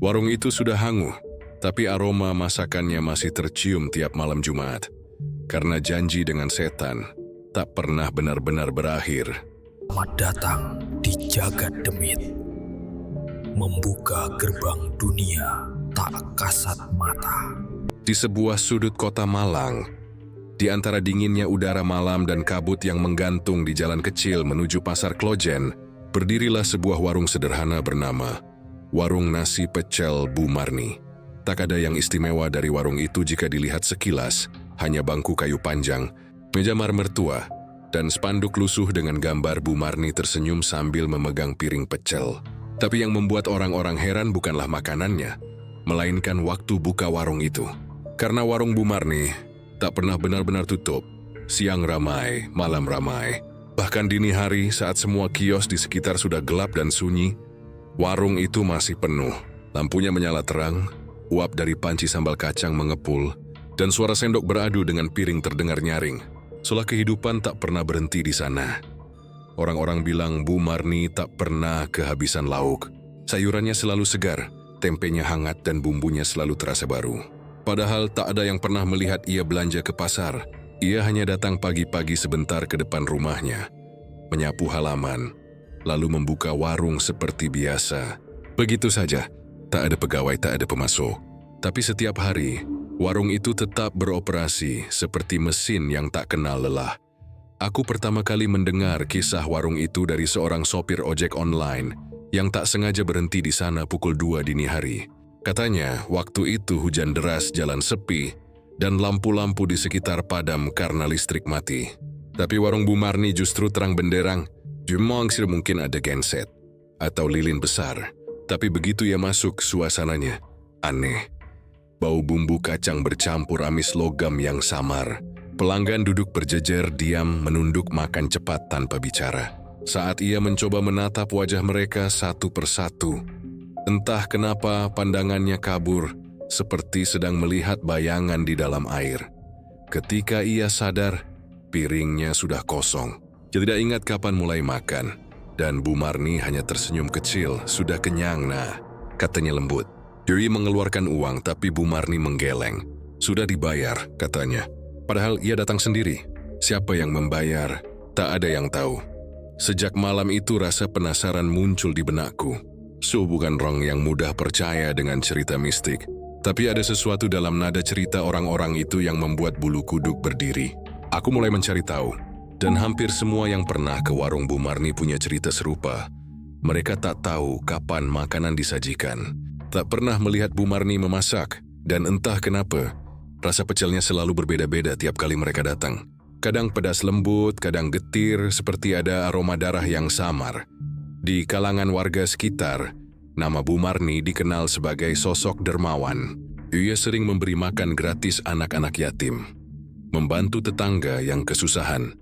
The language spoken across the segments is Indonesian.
Warung itu sudah hangus, tapi aroma masakannya masih tercium tiap malam Jumat. Karena janji dengan setan tak pernah benar-benar berakhir. Selamat datang di Jagat Demit. Membuka gerbang dunia tak kasat mata. Di sebuah sudut kota Malang, di antara dinginnya udara malam dan kabut yang menggantung di jalan kecil menuju Pasar Klojen, berdirilah sebuah warung sederhana bernama Warung Nasi Pecel Bu Marni. Tak ada yang istimewa dari warung itu jika dilihat sekilas, hanya bangku kayu panjang, meja marmer tua, dan spanduk lusuh dengan gambar Bu Marni tersenyum sambil memegang piring pecel. Tapi yang membuat orang-orang heran bukanlah makanannya, melainkan waktu buka warung itu. Karena warung Bu Marni tak pernah benar-benar tutup. Siang ramai, malam ramai. Bahkan dini hari saat semua kios di sekitar sudah gelap dan sunyi, warung itu masih penuh. Lampunya menyala terang, uap dari panci sambal kacang mengepul, dan suara sendok beradu dengan piring terdengar nyaring. Seolah kehidupan tak pernah berhenti di sana. Orang-orang bilang Bu Marni tak pernah kehabisan lauk. Sayurannya selalu segar, tempenya hangat dan bumbunya selalu terasa baru. Padahal tak ada yang pernah melihat ia belanja ke pasar. Ia hanya datang pagi-pagi sebentar ke depan rumahnya, menyapu halaman, lalu membuka warung seperti biasa. Begitu saja, tak ada pegawai, tak ada pemasok. Tapi setiap hari, warung itu tetap beroperasi seperti mesin yang tak kenal lelah. Aku pertama kali mendengar kisah warung itu dari seorang sopir ojek online yang tak sengaja berhenti di sana pukul 2 dini hari. Katanya, waktu itu hujan deras, jalan sepi, dan lampu-lampu di sekitar padam karena listrik mati. Tapi warung Bu Marni justru terang benderang. Cuma mungkin ada genset atau lilin besar. Tapi begitu ia masuk, suasananya aneh. Bau bumbu kacang bercampur amis logam yang samar. Pelanggan duduk berjejer diam menunduk makan cepat tanpa bicara. Saat ia mencoba menatap wajah mereka satu persatu, entah kenapa pandangannya kabur, seperti sedang melihat bayangan di dalam air. Ketika ia sadar, piringnya sudah kosong. Tidak ingat kapan mulai makan, dan Bu Marni hanya tersenyum kecil. Sudah kenyang, nah, katanya lembut. Dewi mengeluarkan uang, tapi Bu Marni menggeleng. Sudah dibayar, katanya. Padahal ia datang sendiri. Siapa yang membayar? Tak ada yang tahu. Sejak malam itu rasa penasaran muncul di benakku. Bukan orang yang mudah percaya dengan cerita mistik. Tapi ada sesuatu dalam nada cerita orang-orang itu yang membuat bulu kuduk berdiri. Aku mulai mencari tahu. Dan hampir semua yang pernah ke warung Bu Marni punya cerita serupa. Mereka tak tahu kapan makanan disajikan. Tak pernah melihat Bu Marni memasak. Dan entah kenapa, rasa pecelnya selalu berbeda-beda tiap kali mereka datang. Kadang pedas lembut, kadang getir, seperti ada aroma darah yang samar. Di kalangan warga sekitar, nama Bu Marni dikenal sebagai sosok dermawan. Ia sering memberi makan gratis anak-anak yatim, membantu tetangga yang kesusahan,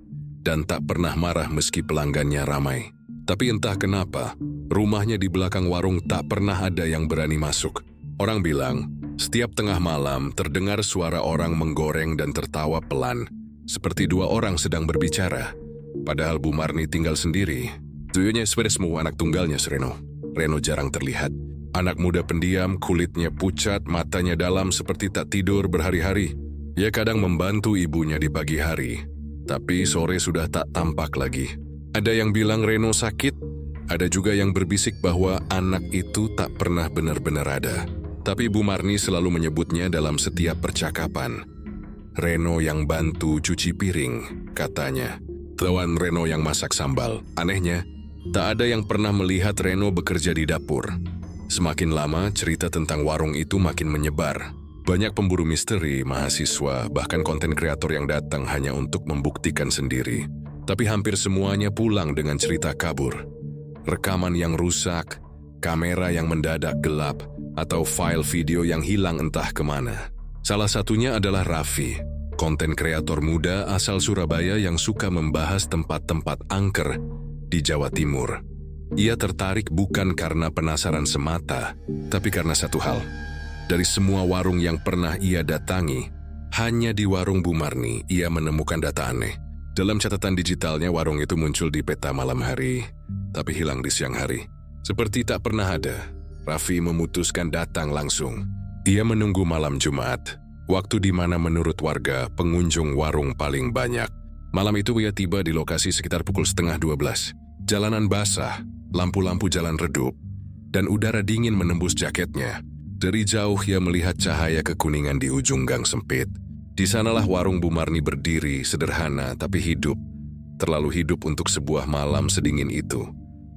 dan tak pernah marah meski pelanggannya ramai. Tapi entah kenapa, rumahnya di belakang warung tak pernah ada yang berani masuk. Orang bilang, setiap tengah malam terdengar suara orang menggoreng dan tertawa pelan, seperti dua orang sedang berbicara. Padahal Bu Marni tinggal sendiri. Tuyunya semua anak tunggalnya Reno. Reno jarang terlihat. Anak muda pendiam, kulitnya pucat, matanya dalam seperti tak tidur berhari-hari. Ia kadang membantu ibunya di pagi hari, tapi sore sudah tak tampak lagi. Ada yang bilang Reno sakit, ada juga yang berbisik bahwa anak itu tak pernah benar-benar ada. Tapi Bu Marni selalu menyebutnya dalam setiap percakapan. Reno yang bantu cuci piring, katanya. Tuan Reno yang masak sambal. Anehnya, tak ada yang pernah melihat Reno bekerja di dapur. Semakin lama, cerita tentang warung itu makin menyebar. Banyak pemburu misteri, mahasiswa, bahkan konten kreator yang datang hanya untuk membuktikan sendiri. Tapi hampir semuanya pulang dengan cerita kabur. Rekaman yang rusak, kamera yang mendadak gelap, atau file video yang hilang entah kemana. Salah satunya adalah Raffi, konten kreator muda asal Surabaya yang suka membahas tempat-tempat angker di Jawa Timur. Ia tertarik bukan karena penasaran semata, tapi karena satu hal. Dari semua warung yang pernah ia datangi, hanya di warung Bu Marni ia menemukan data aneh. Dalam catatan digitalnya, warung itu muncul di peta malam hari, tapi hilang di siang hari. Seperti tak pernah ada. Raffi memutuskan datang langsung. Ia menunggu malam Jumat, waktu di mana menurut warga pengunjung warung paling banyak. Malam itu ia tiba di lokasi sekitar pukul 11:30. Jalanan basah, lampu-lampu jalan redup, dan udara dingin menembus jaketnya. Dari jauh ia melihat cahaya kekuningan di ujung gang sempit. Di sanalah warung Bu Marni berdiri, sederhana tapi hidup. Terlalu hidup untuk sebuah malam sedingin itu.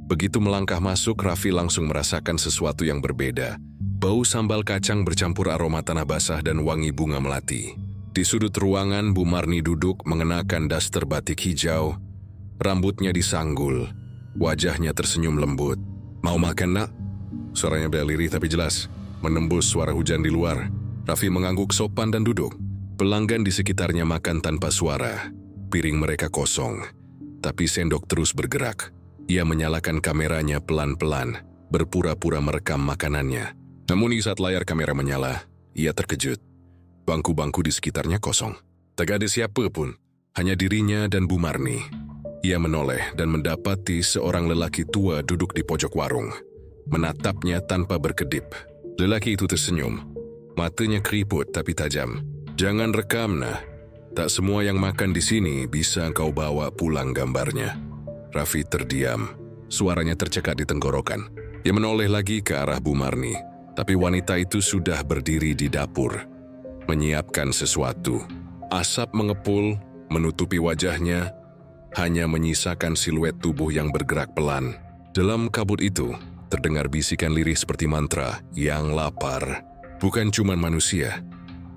Begitu melangkah masuk, Raffi langsung merasakan sesuatu yang berbeda. Bau sambal kacang bercampur aroma tanah basah dan wangi bunga melati. Di sudut ruangan, Bu Marni duduk mengenakan daster batik hijau. Rambutnya disanggul, wajahnya tersenyum lembut. "Mau makan, nak?" Suaranya beda lirih tapi jelas, menembus suara hujan di luar. Raffi mengangguk sopan dan duduk. Pelanggan di sekitarnya makan tanpa suara. Piring mereka kosong, tapi sendok terus bergerak. Ia menyalakan kameranya pelan-pelan, berpura-pura merekam makanannya. Namun di saat layar kamera menyala, ia terkejut. Bangku-bangku di sekitarnya kosong. Tak ada siapa pun, hanya dirinya dan Bu Marni. Ia menoleh dan mendapati seorang lelaki tua duduk di pojok warung. Menatapnya tanpa berkedip. Lelaki itu tersenyum. Matanya keriput tapi tajam. "Jangan rekam, nah. Tak semua yang makan di sini bisa kau bawa pulang gambarnya." Raffi terdiam. Suaranya tercekat di tenggorokan. Ia menoleh lagi ke arah Bu Marni. Tapi wanita itu sudah berdiri di dapur, menyiapkan sesuatu. Asap mengepul, menutupi wajahnya, hanya menyisakan siluet tubuh yang bergerak pelan. Dalam kabut itu, terdengar bisikan lirih seperti mantra, "Yang lapar bukan cuma manusia."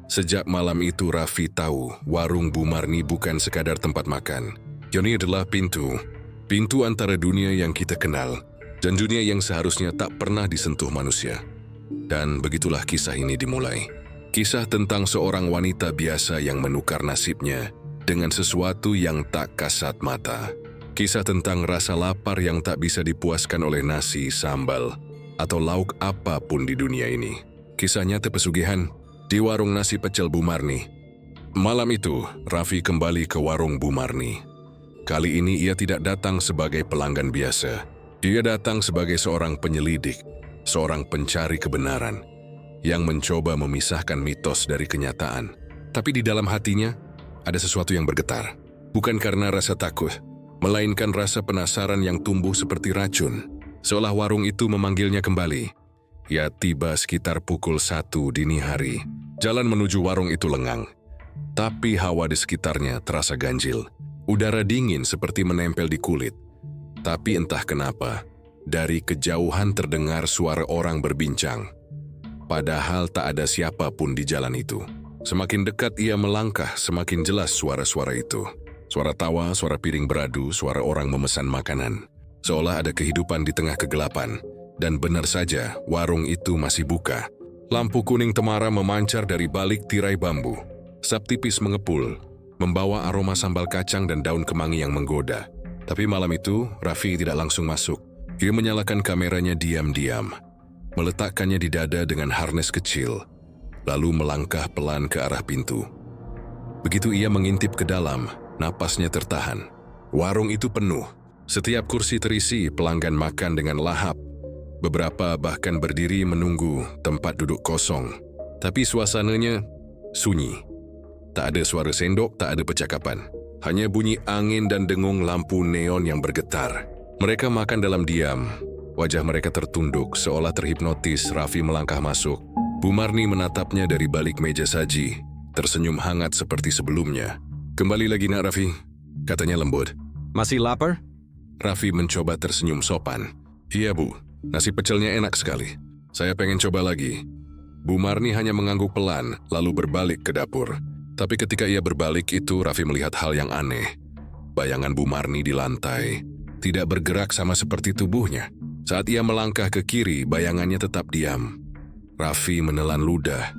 Sejak malam itu Raffi tahu warung Bu Marni bukan sekadar tempat makan. Ini adalah pintu antara dunia yang kita kenal dan dunia yang seharusnya tak pernah disentuh manusia. Dan begitulah kisah ini dimulai. Kisah tentang seorang wanita biasa yang menukar nasibnya dengan sesuatu yang tak kasat mata. Kisah tentang rasa lapar yang tak bisa dipuaskan oleh nasi, sambal, atau lauk apapun di dunia ini. Kisah nyata pesugihan di warung nasi pecel Bu Marni. Malam itu, Raffi kembali ke warung Bu Marni. Kali ini ia tidak datang sebagai pelanggan biasa. Ia datang sebagai seorang penyelidik, seorang pencari kebenaran, yang mencoba memisahkan mitos dari kenyataan. Tapi di dalam hatinya, ada sesuatu yang bergetar. Bukan karena rasa takut, melainkan rasa penasaran yang tumbuh seperti racun. Seolah warung itu memanggilnya kembali. Ia tiba sekitar pukul 1 dini hari. Jalan menuju warung itu lengang. Tapi hawa di sekitarnya terasa ganjil. Udara dingin seperti menempel di kulit. Tapi entah kenapa, dari kejauhan terdengar suara orang berbincang. Padahal tak ada siapapun di jalan itu. Semakin dekat ia melangkah, semakin jelas suara-suara itu. Suara tawa, suara piring beradu, suara orang memesan makanan. Seolah ada kehidupan di tengah kegelapan. Dan benar saja, warung itu masih buka. Lampu kuning temara memancar dari balik tirai bambu. Asap tipis mengepul, membawa aroma sambal kacang dan daun kemangi yang menggoda. Tapi malam itu, Raffi tidak langsung masuk. Ia menyalakan kameranya diam-diam, meletakkannya di dada dengan harnes kecil, lalu melangkah pelan ke arah pintu. Begitu ia mengintip ke dalam, napasnya tertahan. Warung itu penuh. Setiap kursi terisi, pelanggan makan dengan lahap. Beberapa bahkan berdiri menunggu, tempat duduk kosong. Tapi suasananya sunyi. Tak ada suara sendok, tak ada percakapan. Hanya bunyi angin dan dengung lampu neon yang bergetar. Mereka makan dalam diam. Wajah mereka tertunduk, seolah terhipnotis. Raffi melangkah masuk. Bu Marni menatapnya dari balik meja saji, tersenyum hangat seperti sebelumnya. "Kembali lagi, nak Raffi," katanya lembut. "Masih lapar?" Raffi mencoba tersenyum sopan. "Iya, Bu. Nasi pecelnya enak sekali. Saya pengen coba lagi." Bu Marni hanya mengangguk pelan, lalu berbalik ke dapur. Tapi ketika ia berbalik itu, Raffi melihat hal yang aneh. Bayangan Bu Marni di lantai tidak bergerak sama seperti tubuhnya. Saat ia melangkah ke kiri, bayangannya tetap diam. Raffi menelan ludah,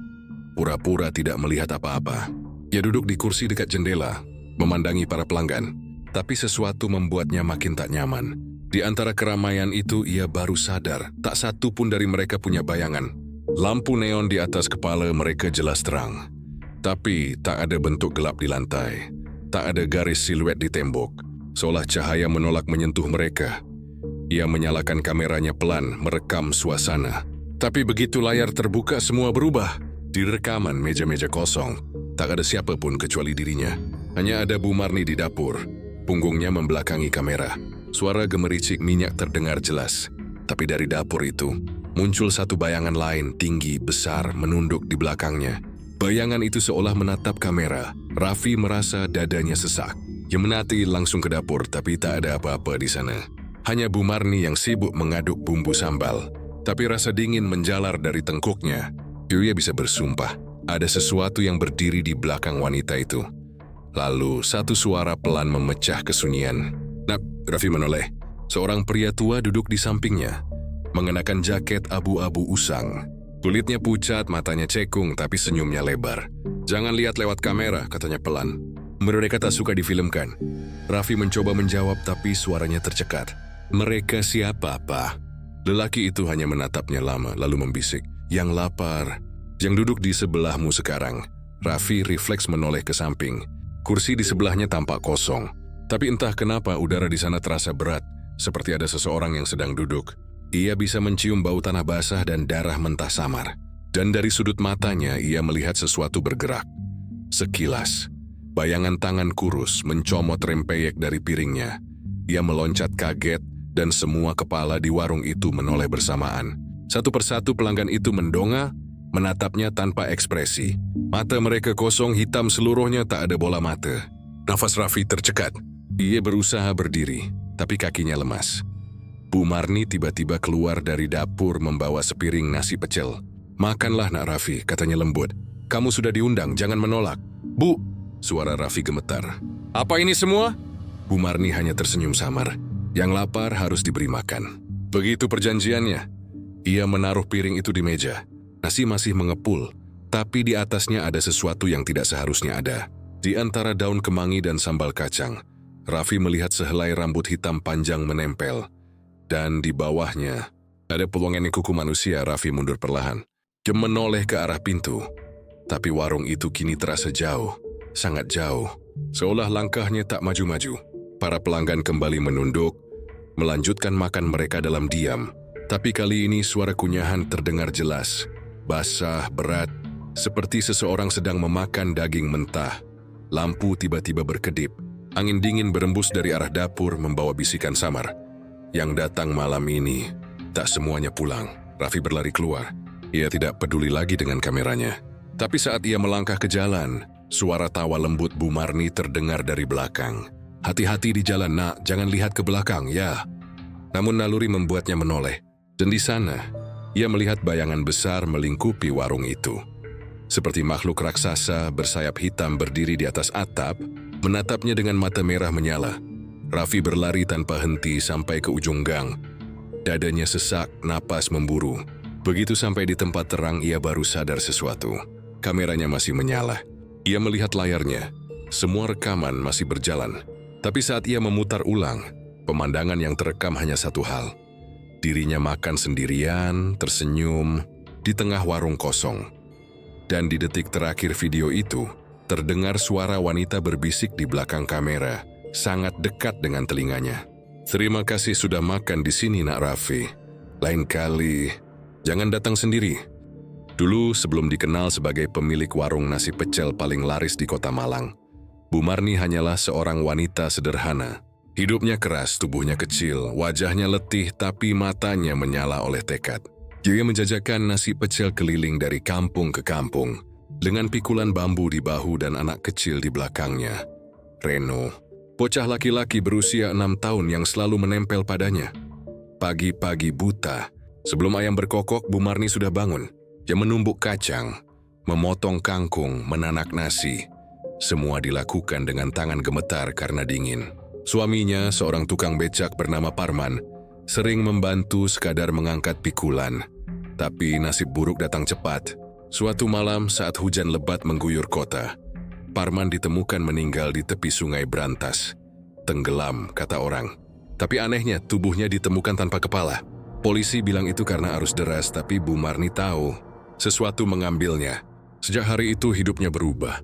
pura-pura tidak melihat apa-apa. Ia duduk di kursi dekat jendela, memandangi para pelanggan. Tapi sesuatu membuatnya makin tak nyaman. Di antara keramaian itu, ia baru sadar tak satu pun dari mereka punya bayangan. Lampu neon di atas kepala mereka jelas terang. Tapi tak ada bentuk gelap di lantai. Tak ada garis siluet di tembok. Seolah cahaya menolak menyentuh mereka. Ia menyalakan kameranya pelan, merekam suasana. Tapi begitu layar terbuka semua berubah. Di rekaman meja-meja kosong, tak ada siapapun kecuali dirinya. Hanya ada Bu Marni di dapur. Punggungnya membelakangi kamera. Suara gemericik minyak terdengar jelas. Tapi dari dapur itu, muncul satu bayangan lain tinggi, besar, menunduk di belakangnya. Bayangan itu seolah menatap kamera. Raffi merasa dadanya sesak. Ia menati langsung ke dapur, tapi tak ada apa-apa di sana. Hanya Bu Marni yang sibuk mengaduk bumbu sambal. Tapi rasa dingin menjalar dari tengkuknya. Ia bisa bersumpah, ada sesuatu yang berdiri di belakang wanita itu. Lalu satu suara pelan memecah kesunyian. Nap, Raffi menoleh. Seorang pria tua duduk di sampingnya, mengenakan jaket abu-abu usang. Kulitnya pucat, matanya cekung, tapi senyumnya lebar. Jangan lihat lewat kamera, katanya pelan. Mereka tak suka difilmkan. Raffi mencoba menjawab, tapi suaranya tercekat. Mereka siapa, Pak? Lelaki itu hanya menatapnya lama, lalu membisik. Yang lapar, yang duduk di sebelahmu sekarang. Raffi refleks menoleh ke samping. Kursi di sebelahnya tampak kosong. Tapi entah kenapa udara di sana terasa berat, seperti ada seseorang yang sedang duduk. Ia bisa mencium bau tanah basah dan darah mentah samar. Dan dari sudut matanya ia melihat sesuatu bergerak. Sekilas, bayangan tangan kurus mencomot rempeyek dari piringnya. Ia meloncat kaget dan semua kepala di warung itu menoleh bersamaan. Satu persatu pelanggan itu mendongak, menatapnya tanpa ekspresi. Mata mereka kosong, hitam seluruhnya, tak ada bola mata. Nafas Raffi tercekat. Ia berusaha berdiri, tapi kakinya lemas. Bu Marni tiba-tiba keluar dari dapur membawa sepiring nasi pecel. Makanlah nak Raffi, katanya lembut. Kamu sudah diundang, jangan menolak. Bu, suara Raffi gemetar. Apa ini semua? Bu Marni hanya tersenyum samar. Yang lapar harus diberi makan. Begitu perjanjiannya. Ia menaruh piring itu di meja. Nasi masih mengepul, tapi di atasnya ada sesuatu yang tidak seharusnya ada. Di antara daun kemangi dan sambal kacang, Raffi melihat sehelai rambut hitam panjang menempel. Dan di bawahnya, ada pelongan kuku manusia. Raffi mundur perlahan. Dia menoleh ke arah pintu. Tapi warung itu kini terasa jauh, sangat jauh. Seolah langkahnya tak maju-maju. Para pelanggan kembali menunduk, melanjutkan makan mereka dalam diam. Tapi kali ini suara kunyahan terdengar jelas. Basah, berat, seperti seseorang sedang memakan daging mentah. Lampu tiba-tiba berkedip. Angin dingin berembus dari arah dapur membawa bisikan samar. Yang datang malam ini, tak semuanya pulang. Raffi berlari keluar. Ia tidak peduli lagi dengan kameranya. Tapi saat ia melangkah ke jalan, suara tawa lembut Bu Marni terdengar dari belakang. Hati-hati di jalan, nak, jangan lihat ke belakang, ya. Namun naluri membuatnya menoleh. Dan di sana, ia melihat bayangan besar melingkupi warung itu. Seperti makhluk raksasa bersayap hitam berdiri di atas atap, menatapnya dengan mata merah menyala. Raffi berlari tanpa henti sampai ke ujung gang. Dadanya sesak, napas memburu. Begitu sampai di tempat terang, ia baru sadar sesuatu. Kameranya masih menyala. Ia melihat layarnya. Semua rekaman masih berjalan. Tapi saat ia memutar ulang, pemandangan yang terekam hanya satu hal. Dirinya makan sendirian, tersenyum, di tengah warung kosong. Dan di detik terakhir video itu, terdengar suara wanita berbisik di belakang kamera, sangat dekat dengan telinganya. Terima kasih sudah makan di sini, nak Raffi. Lain kali, jangan datang sendiri. Dulu sebelum dikenal sebagai pemilik warung nasi pecel paling laris di kota Malang, Bu Marni hanyalah seorang wanita sederhana. Hidupnya keras, tubuhnya kecil, wajahnya letih, tapi matanya menyala oleh tekad. Dia menjajakan nasi pecel keliling dari kampung ke kampung, dengan pikulan bambu di bahu dan anak kecil di belakangnya. Reno, bocah laki-laki berusia 6 tahun yang selalu menempel padanya. Pagi-pagi buta, sebelum ayam berkokok, Bu Marni sudah bangun. Dia menumbuk kacang, memotong kangkung, menanak nasi. Semua dilakukan dengan tangan gemetar karena dingin. Suaminya, seorang tukang becak bernama Parman, sering membantu sekadar mengangkat pikulan. Tapi nasib buruk datang cepat. Suatu malam saat hujan lebat mengguyur kota, Parman ditemukan meninggal di tepi sungai Brantas. Tenggelam, kata orang. Tapi anehnya, tubuhnya ditemukan tanpa kepala. Polisi bilang itu karena arus deras, tapi Bu Marni tahu sesuatu mengambilnya. Sejak hari itu hidupnya berubah.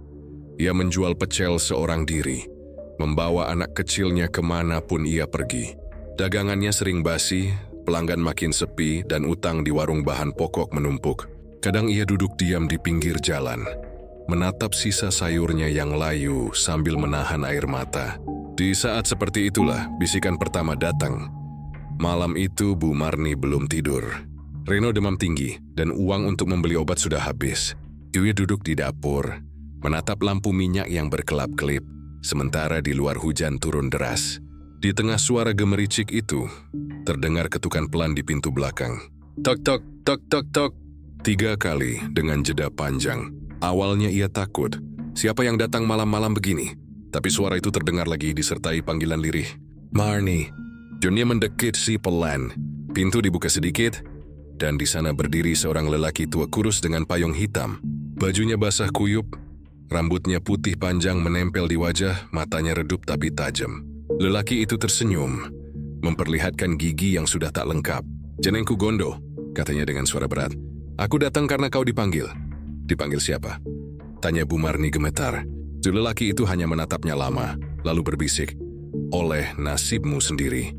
Ia menjual pecel seorang diri, membawa anak kecilnya kemanapun ia pergi. Dagangannya sering basi, pelanggan makin sepi dan utang di warung bahan pokok menumpuk. Kadang ia duduk diam di pinggir jalan, menatap sisa sayurnya yang layu sambil menahan air mata. Di saat seperti itulah bisikan pertama datang. Malam itu Bu Marni belum tidur. Reno demam tinggi dan uang untuk membeli obat sudah habis. Ia duduk di dapur, menatap lampu minyak yang berkelap-kelip, sementara di luar hujan turun deras. Di tengah suara gemericik itu, terdengar ketukan pelan di pintu belakang. Tok tok tok tok tok. 3 kali dengan jeda panjang. Awalnya ia takut, siapa yang datang malam-malam begini? Tapi suara itu terdengar lagi disertai panggilan lirih. Marni. Johnnya mendekit si pelan. Pintu dibuka sedikit, dan di sana berdiri seorang lelaki tua kurus dengan payung hitam. Bajunya basah kuyup, rambutnya putih panjang menempel di wajah, matanya redup tapi tajam. Lelaki itu tersenyum, memperlihatkan gigi yang sudah tak lengkap. Jenengku Gondo, katanya dengan suara berat. Aku datang karena kau dipanggil. Dipanggil siapa? Tanya Bu Marni gemetar. Si lelaki itu hanya menatapnya lama, lalu berbisik. Oleh nasibmu sendiri.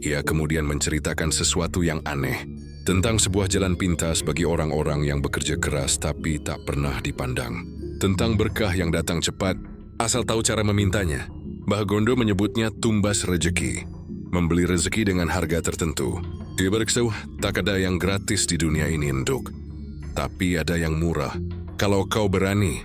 Ia kemudian menceritakan sesuatu yang aneh, tentang sebuah jalan pintas bagi orang-orang yang bekerja keras tapi tak pernah dipandang. Tentang berkah yang datang cepat, asal tahu cara memintanya. Mbah Gondo menyebutnya tumbas rejeki. Membeli rezeki dengan harga tertentu. Dia berkesuh, tak ada yang gratis di dunia ini, Nduk. Tapi ada yang murah. Kalau kau berani.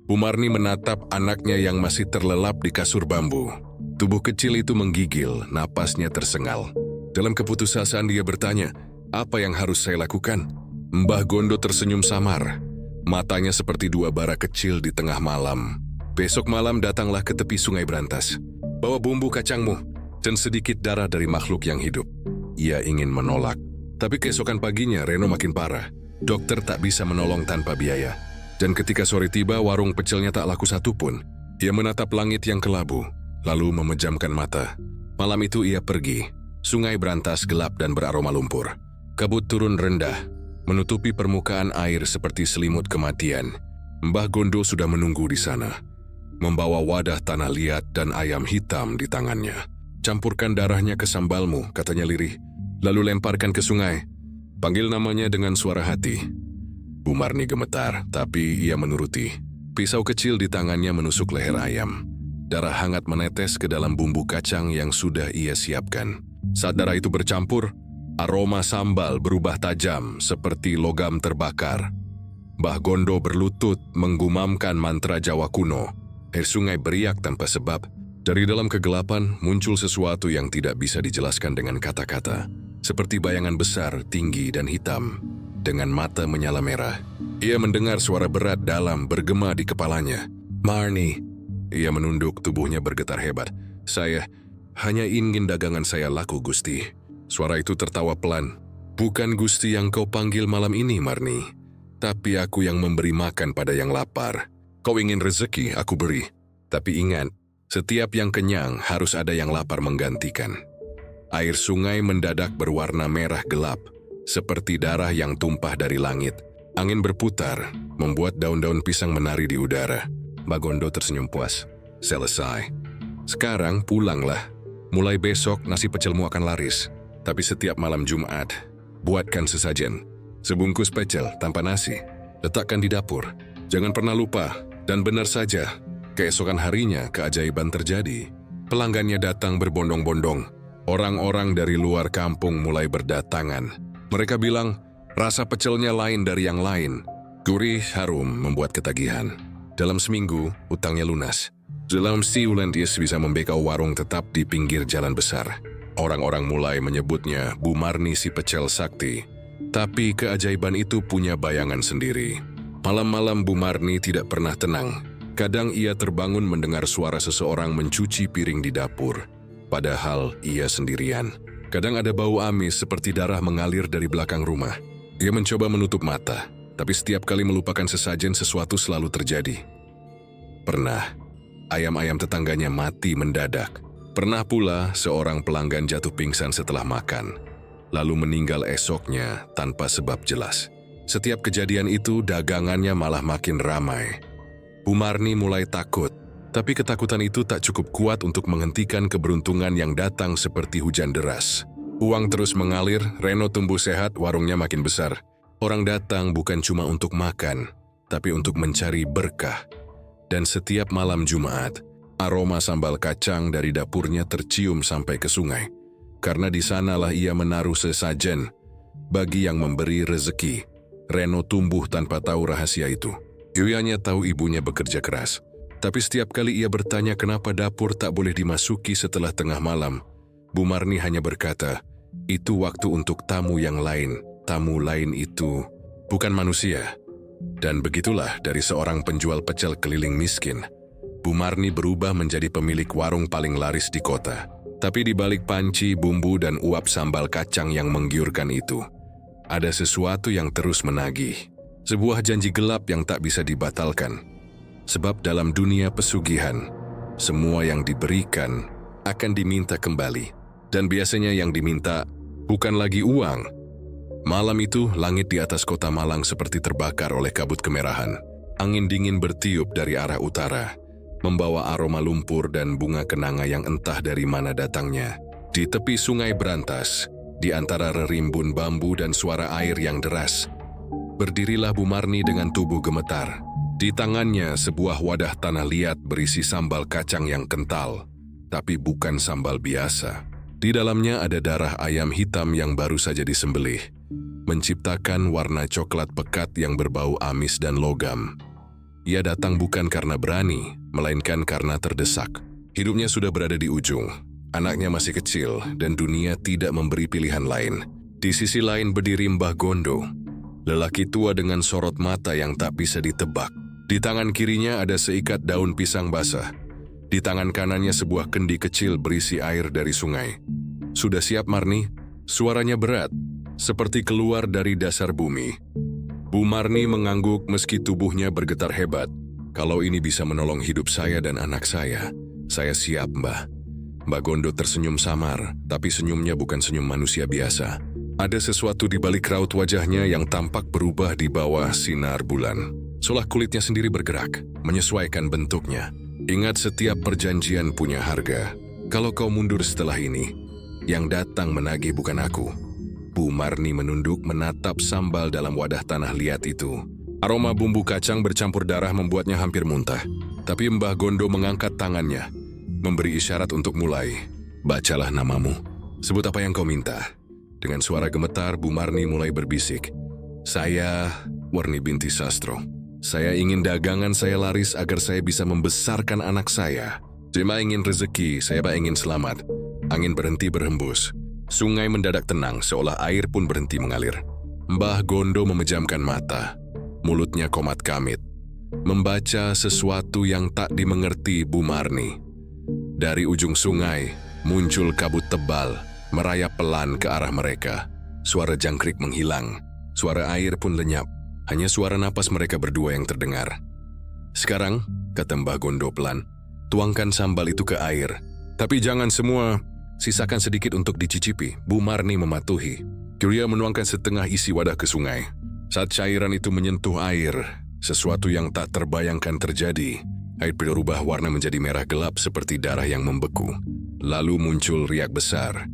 Bu Marni menatap anaknya yang masih terlelap di kasur bambu. Tubuh kecil itu menggigil, napasnya tersengal. Dalam keputusasaan dia bertanya, apa yang harus saya lakukan? Mbah Gondo tersenyum samar. Matanya seperti 2 bara kecil di tengah malam. Besok malam datanglah ke tepi Sungai Brantas. Bawa bumbu kacangmu dan sedikit darah dari makhluk yang hidup. Ia ingin menolak, tapi keesokan paginya Reno makin parah. Dokter tak bisa menolong tanpa biaya. Dan ketika sore tiba, warung pecelnya tak laku satu pun. Ia menatap langit yang kelabu, lalu memejamkan mata. Malam itu ia pergi. Sungai Brantas gelap dan beraroma lumpur. Kabut turun rendah, menutupi permukaan air seperti selimut kematian. Mbah Gondo sudah menunggu di sana, membawa wadah tanah liat dan ayam hitam di tangannya. Campurkan darahnya ke sambalmu, katanya lirih, lalu lemparkan ke sungai. Panggil namanya dengan suara hati. Bu Marni gemetar, tapi ia menuruti. Pisau kecil di tangannya menusuk leher ayam. Darah hangat menetes ke dalam bumbu kacang yang sudah ia siapkan. Saat darah itu bercampur, aroma sambal berubah tajam seperti logam terbakar. Mbah Gondo berlutut menggumamkan mantra Jawa kuno. Air sungai beriak tanpa sebab. Dari dalam kegelapan muncul sesuatu yang tidak bisa dijelaskan dengan kata-kata. Seperti bayangan besar, tinggi dan hitam, dengan mata menyala merah. Ia mendengar suara berat dalam bergema di kepalanya. Marni. Ia menunduk, tubuhnya bergetar hebat. Saya hanya ingin dagangan saya laku, Gusti. Suara itu tertawa pelan. Bukan Gusti yang kau panggil malam ini, Marni. Tapi aku yang memberi makan pada yang lapar. Kau ingin rezeki, aku beri. Tapi ingat, setiap yang kenyang harus ada yang lapar menggantikan. Air sungai mendadak berwarna merah gelap, seperti darah yang tumpah dari langit. Angin berputar, membuat daun-daun pisang menari di udara. Mbah Gondo tersenyum puas. Selesai. Sekarang pulanglah. Mulai besok nasi pecelmu akan laris. Tapi setiap malam Jumat, buatkan sesajen. Sebungkus pecel tanpa nasi. Letakkan di dapur. Jangan pernah lupa. Dan benar saja, keesokan harinya keajaiban terjadi. Pelanggannya datang berbondong-bondong. Orang-orang dari luar kampung mulai berdatangan. Mereka bilang, rasa pecelnya lain dari yang lain. Gurih, harum, membuat ketagihan. Dalam seminggu, utangnya lunas. Dalam sebulan dia bisa membekau warung tetap di pinggir jalan besar. Orang-orang mulai menyebutnya Bu Marni si pecel sakti. Tapi keajaiban itu punya bayangan sendiri. Malam-malam Bu Marni tidak pernah tenang. Kadang ia terbangun mendengar suara seseorang mencuci piring di dapur. Padahal ia sendirian. Kadang ada bau amis seperti darah mengalir dari belakang rumah. Dia mencoba menutup mata, tapi setiap kali melupakan sesajen sesuatu selalu terjadi. Pernah, ayam-ayam tetangganya mati mendadak. Pernah pula seorang pelanggan jatuh pingsan setelah makan, lalu meninggal esoknya tanpa sebab jelas. Setiap kejadian itu dagangannya malah makin ramai. Bu Marni mulai takut, tapi ketakutan itu tak cukup kuat untuk menghentikan keberuntungan yang datang seperti hujan deras. Uang terus mengalir, Reno tumbuh sehat, warungnya makin besar. Orang datang bukan cuma untuk makan, tapi untuk mencari berkah. Dan setiap malam Jumat, aroma sambal kacang dari dapurnya tercium sampai ke sungai. Karena di sanalah ia menaruh sesajen bagi yang memberi rezeki. Reno tumbuh tanpa tahu rahasia itu. Ia hanya tahu ibunya bekerja keras. Tapi setiap kali ia bertanya kenapa dapur tak boleh dimasuki setelah tengah malam, Bu Marni hanya berkata, itu waktu untuk tamu yang lain. Tamu lain itu bukan manusia. Dan begitulah dari seorang penjual pecel keliling miskin, Bu Marni berubah menjadi pemilik warung paling laris di kota. Tapi di balik panci, bumbu, dan uap sambal kacang yang menggiurkan itu, ada sesuatu yang terus menagih. Sebuah janji gelap yang tak bisa dibatalkan. Sebab dalam dunia pesugihan, semua yang diberikan akan diminta kembali. Dan biasanya yang diminta bukan lagi uang. Malam itu, langit di atas kota Malang seperti terbakar oleh kabut kemerahan. Angin dingin bertiup dari arah utara, membawa aroma lumpur dan bunga kenanga yang entah dari mana datangnya. Di tepi sungai berantas, di antara rerimbun bambu dan suara air yang deras, berdirilah Bu Marni dengan tubuh gemetar. Di tangannya sebuah wadah tanah liat berisi sambal kacang yang kental, tapi bukan sambal biasa. Di dalamnya ada darah ayam hitam yang baru saja disembelih, menciptakan warna coklat pekat yang berbau amis dan logam. Ia datang bukan karena berani, melainkan karena terdesak. Hidupnya sudah berada di ujung, anaknya masih kecil, dan dunia tidak memberi pilihan lain. Di sisi lain berdiri Mbah Gondo, lelaki tua dengan sorot mata yang tak bisa ditebak. Di tangan kirinya ada seikat daun pisang basah. Di tangan kanannya sebuah kendi kecil berisi air dari sungai. Sudah siap, Marni? Suaranya berat, seperti keluar dari dasar bumi. Bu Marni mengangguk meski tubuhnya bergetar hebat. Kalau ini bisa menolong hidup saya dan anak saya siap, Mbah. Mbah Gondo tersenyum samar, tapi senyumnya bukan senyum manusia biasa. Ada sesuatu di balik raut wajahnya yang tampak berubah di bawah sinar bulan. Seolah kulitnya sendiri bergerak, menyesuaikan bentuknya. Ingat, setiap perjanjian punya harga. Kalau kau mundur setelah ini, yang datang menagih bukan aku. Bu Marni menunduk menatap sambal dalam wadah tanah liat itu. Aroma bumbu kacang bercampur darah membuatnya hampir muntah. Tapi Mbah Gondo mengangkat tangannya, memberi isyarat untuk mulai. Bacalah namamu. Sebut apa yang kau minta. Dengan suara gemetar, Bu Marni mulai berbisik. Saya Warni binti Sastro. Saya ingin dagangan saya laris agar saya bisa membesarkan anak saya. Saya ingin rezeki, saya ingin selamat. Angin berhenti berhembus. Sungai mendadak tenang, seolah air pun berhenti mengalir. Mbah Gondo memejamkan mata. Mulutnya komat kamit, membaca sesuatu yang tak dimengerti Bu Marni. Dari ujung sungai, muncul kabut tebal, merayap pelan ke arah mereka. Suara jangkrik menghilang, suara air pun lenyap. Hanya suara napas mereka berdua yang terdengar. Sekarang, kata Mbah Gondo pelan, tuangkan sambal itu ke air. Tapi jangan semua, sisakan sedikit untuk dicicipi. Bu Marni mematuhi. Dia menuangkan setengah isi wadah ke sungai. Saat cairan itu menyentuh air, sesuatu yang tak terbayangkan terjadi. Air berubah warna menjadi merah gelap seperti darah yang membeku. Lalu muncul riak besar.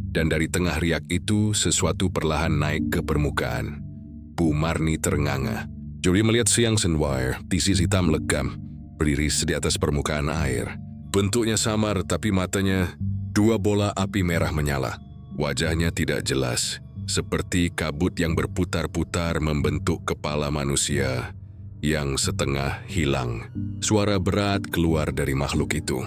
Dan dari tengah riak itu, sesuatu perlahan naik ke permukaan. Bu Marni terenganga. Juli melihat siang senwire, tisis hitam legam, berdiri di atas permukaan air. Bentuknya samar, tapi matanya dua bola api merah menyala. Wajahnya tidak jelas, seperti kabut yang berputar-putar membentuk kepala manusia yang setengah hilang. Suara berat keluar dari makhluk itu.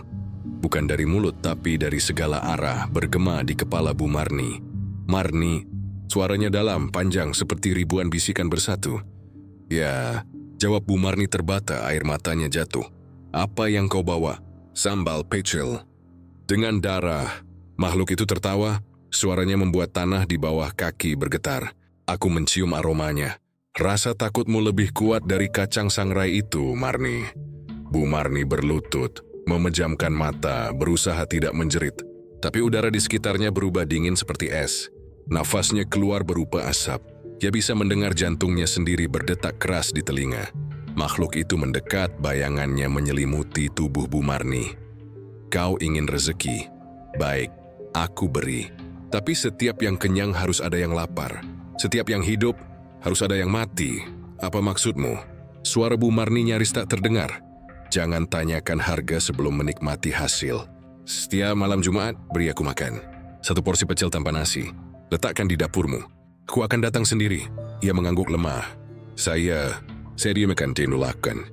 Bukan dari mulut, tapi dari segala arah bergema di kepala Bu Marni. Marni. Suaranya dalam, panjang, seperti ribuan bisikan bersatu. Ya, jawab Bu Marni terbata, air matanya jatuh. Apa yang kau bawa? Sambal pecel. Dengan darah, makhluk itu tertawa, suaranya membuat tanah di bawah kaki bergetar. Aku mencium aromanya. Rasa takutmu lebih kuat dari kacang sangrai itu, Marni. Bu Marni berlutut, memejamkan mata, berusaha tidak menjerit. Tapi udara di sekitarnya berubah dingin seperti es. Nafasnya keluar berupa asap. Dia bisa mendengar jantungnya sendiri berdetak keras di telinga. Makhluk itu mendekat, bayangannya menyelimuti tubuh Bu Marni. Kau ingin rezeki? Baik, aku beri. Tapi setiap yang kenyang harus ada yang lapar. Setiap yang hidup harus ada yang mati. Apa maksudmu? Suara Bu Marni nyaris tak terdengar. Jangan tanyakan harga sebelum menikmati hasil. Setiap malam Jumat, beri aku makan. 1 porsi pecel tanpa nasi. Letakkan di dapurmu. Aku akan datang sendiri. Ia mengangguk lemah. Saya diamakan tinulakan.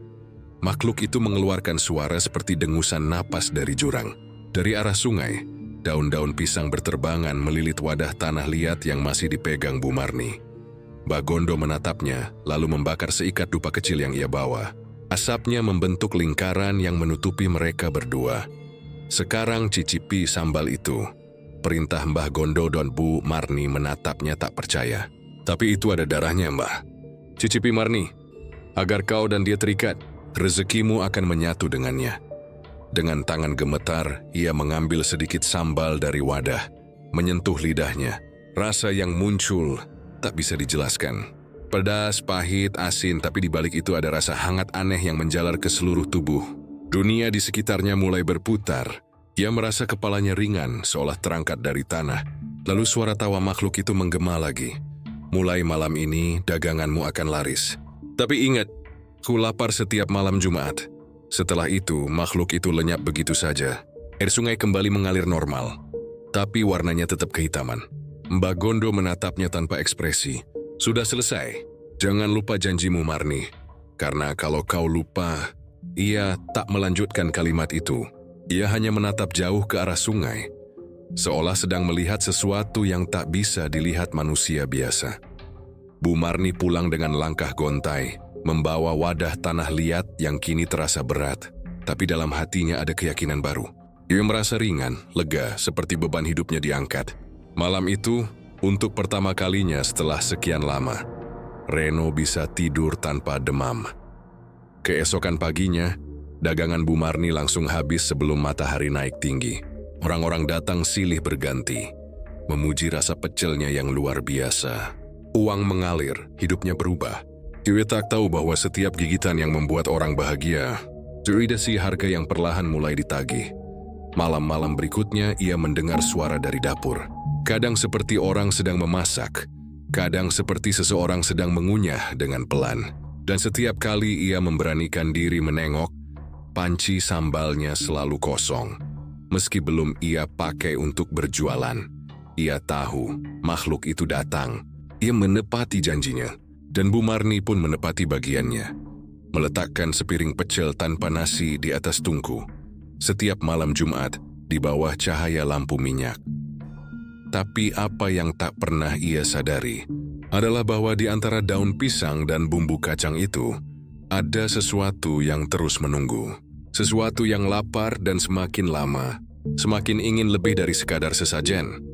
Makhluk itu mengeluarkan suara seperti dengusan napas dari jurang. Dari arah sungai, daun-daun pisang berterbangan melilit wadah tanah liat yang masih dipegang Bu Marni. Bagondo menatapnya, lalu membakar seikat dupa kecil yang ia bawa. Asapnya membentuk lingkaran yang menutupi mereka berdua. Sekarang cicipi sambal itu. Perintah Mbah Gondo dan Bu Marni menatapnya tak percaya. Tapi itu ada darahnya, Mbah. Cicipi Marni, agar kau dan dia terikat, rezekimu akan menyatu dengannya. Dengan tangan gemetar, ia mengambil sedikit sambal dari wadah, menyentuh lidahnya. Rasa yang muncul tak bisa dijelaskan. Pedas, pahit, asin, tapi di balik itu ada rasa hangat aneh yang menjalar ke seluruh tubuh. Dunia di sekitarnya mulai berputar. Ia merasa kepalanya ringan, seolah terangkat dari tanah. Lalu suara tawa makhluk itu menggema lagi. Mulai malam ini, daganganmu akan laris. Tapi ingat, ku lapar setiap malam Jumat. Setelah itu, makhluk itu lenyap begitu saja. Air sungai kembali mengalir normal. Tapi warnanya tetap kehitaman. Mbak Gondo menatapnya tanpa ekspresi. Sudah selesai. Jangan lupa janjimu, Marni. Karena kalau kau lupa, ia tak melanjutkan kalimat itu. Ia hanya menatap jauh ke arah sungai, seolah sedang melihat sesuatu yang tak bisa dilihat manusia biasa. Bu Marni pulang dengan langkah gontai, membawa wadah tanah liat yang kini terasa berat. Tapi dalam hatinya ada keyakinan baru. Ia merasa ringan, lega, seperti beban hidupnya diangkat. Malam itu, untuk pertama kalinya setelah sekian lama, Reno bisa tidur tanpa demam. Keesokan paginya, dagangan Bu Marni langsung habis sebelum matahari naik tinggi. Orang-orang datang silih berganti, memuji rasa pecelnya yang luar biasa. Uang mengalir, hidupnya berubah. Iwe tak tahu bahwa setiap gigitan yang membuat orang bahagia, deridasi harga yang perlahan mulai ditagih. Malam-malam berikutnya ia mendengar suara dari dapur. Kadang seperti orang sedang memasak, kadang seperti seseorang sedang mengunyah dengan pelan. Dan setiap kali ia memberanikan diri menengok, panci sambalnya selalu kosong. Meski belum ia pakai untuk berjualan, ia tahu makhluk itu datang. Ia menepati janjinya, dan Bu Marni pun menepati bagiannya. Meletakkan sepiring pecel tanpa nasi di atas tungku. Setiap malam Jumat, di bawah cahaya lampu minyak. Tapi apa yang tak pernah ia sadari adalah bahwa di antara daun pisang dan bumbu kacang itu ada sesuatu yang terus menunggu. Sesuatu yang lapar dan semakin lama, semakin ingin lebih dari sekadar sesajen.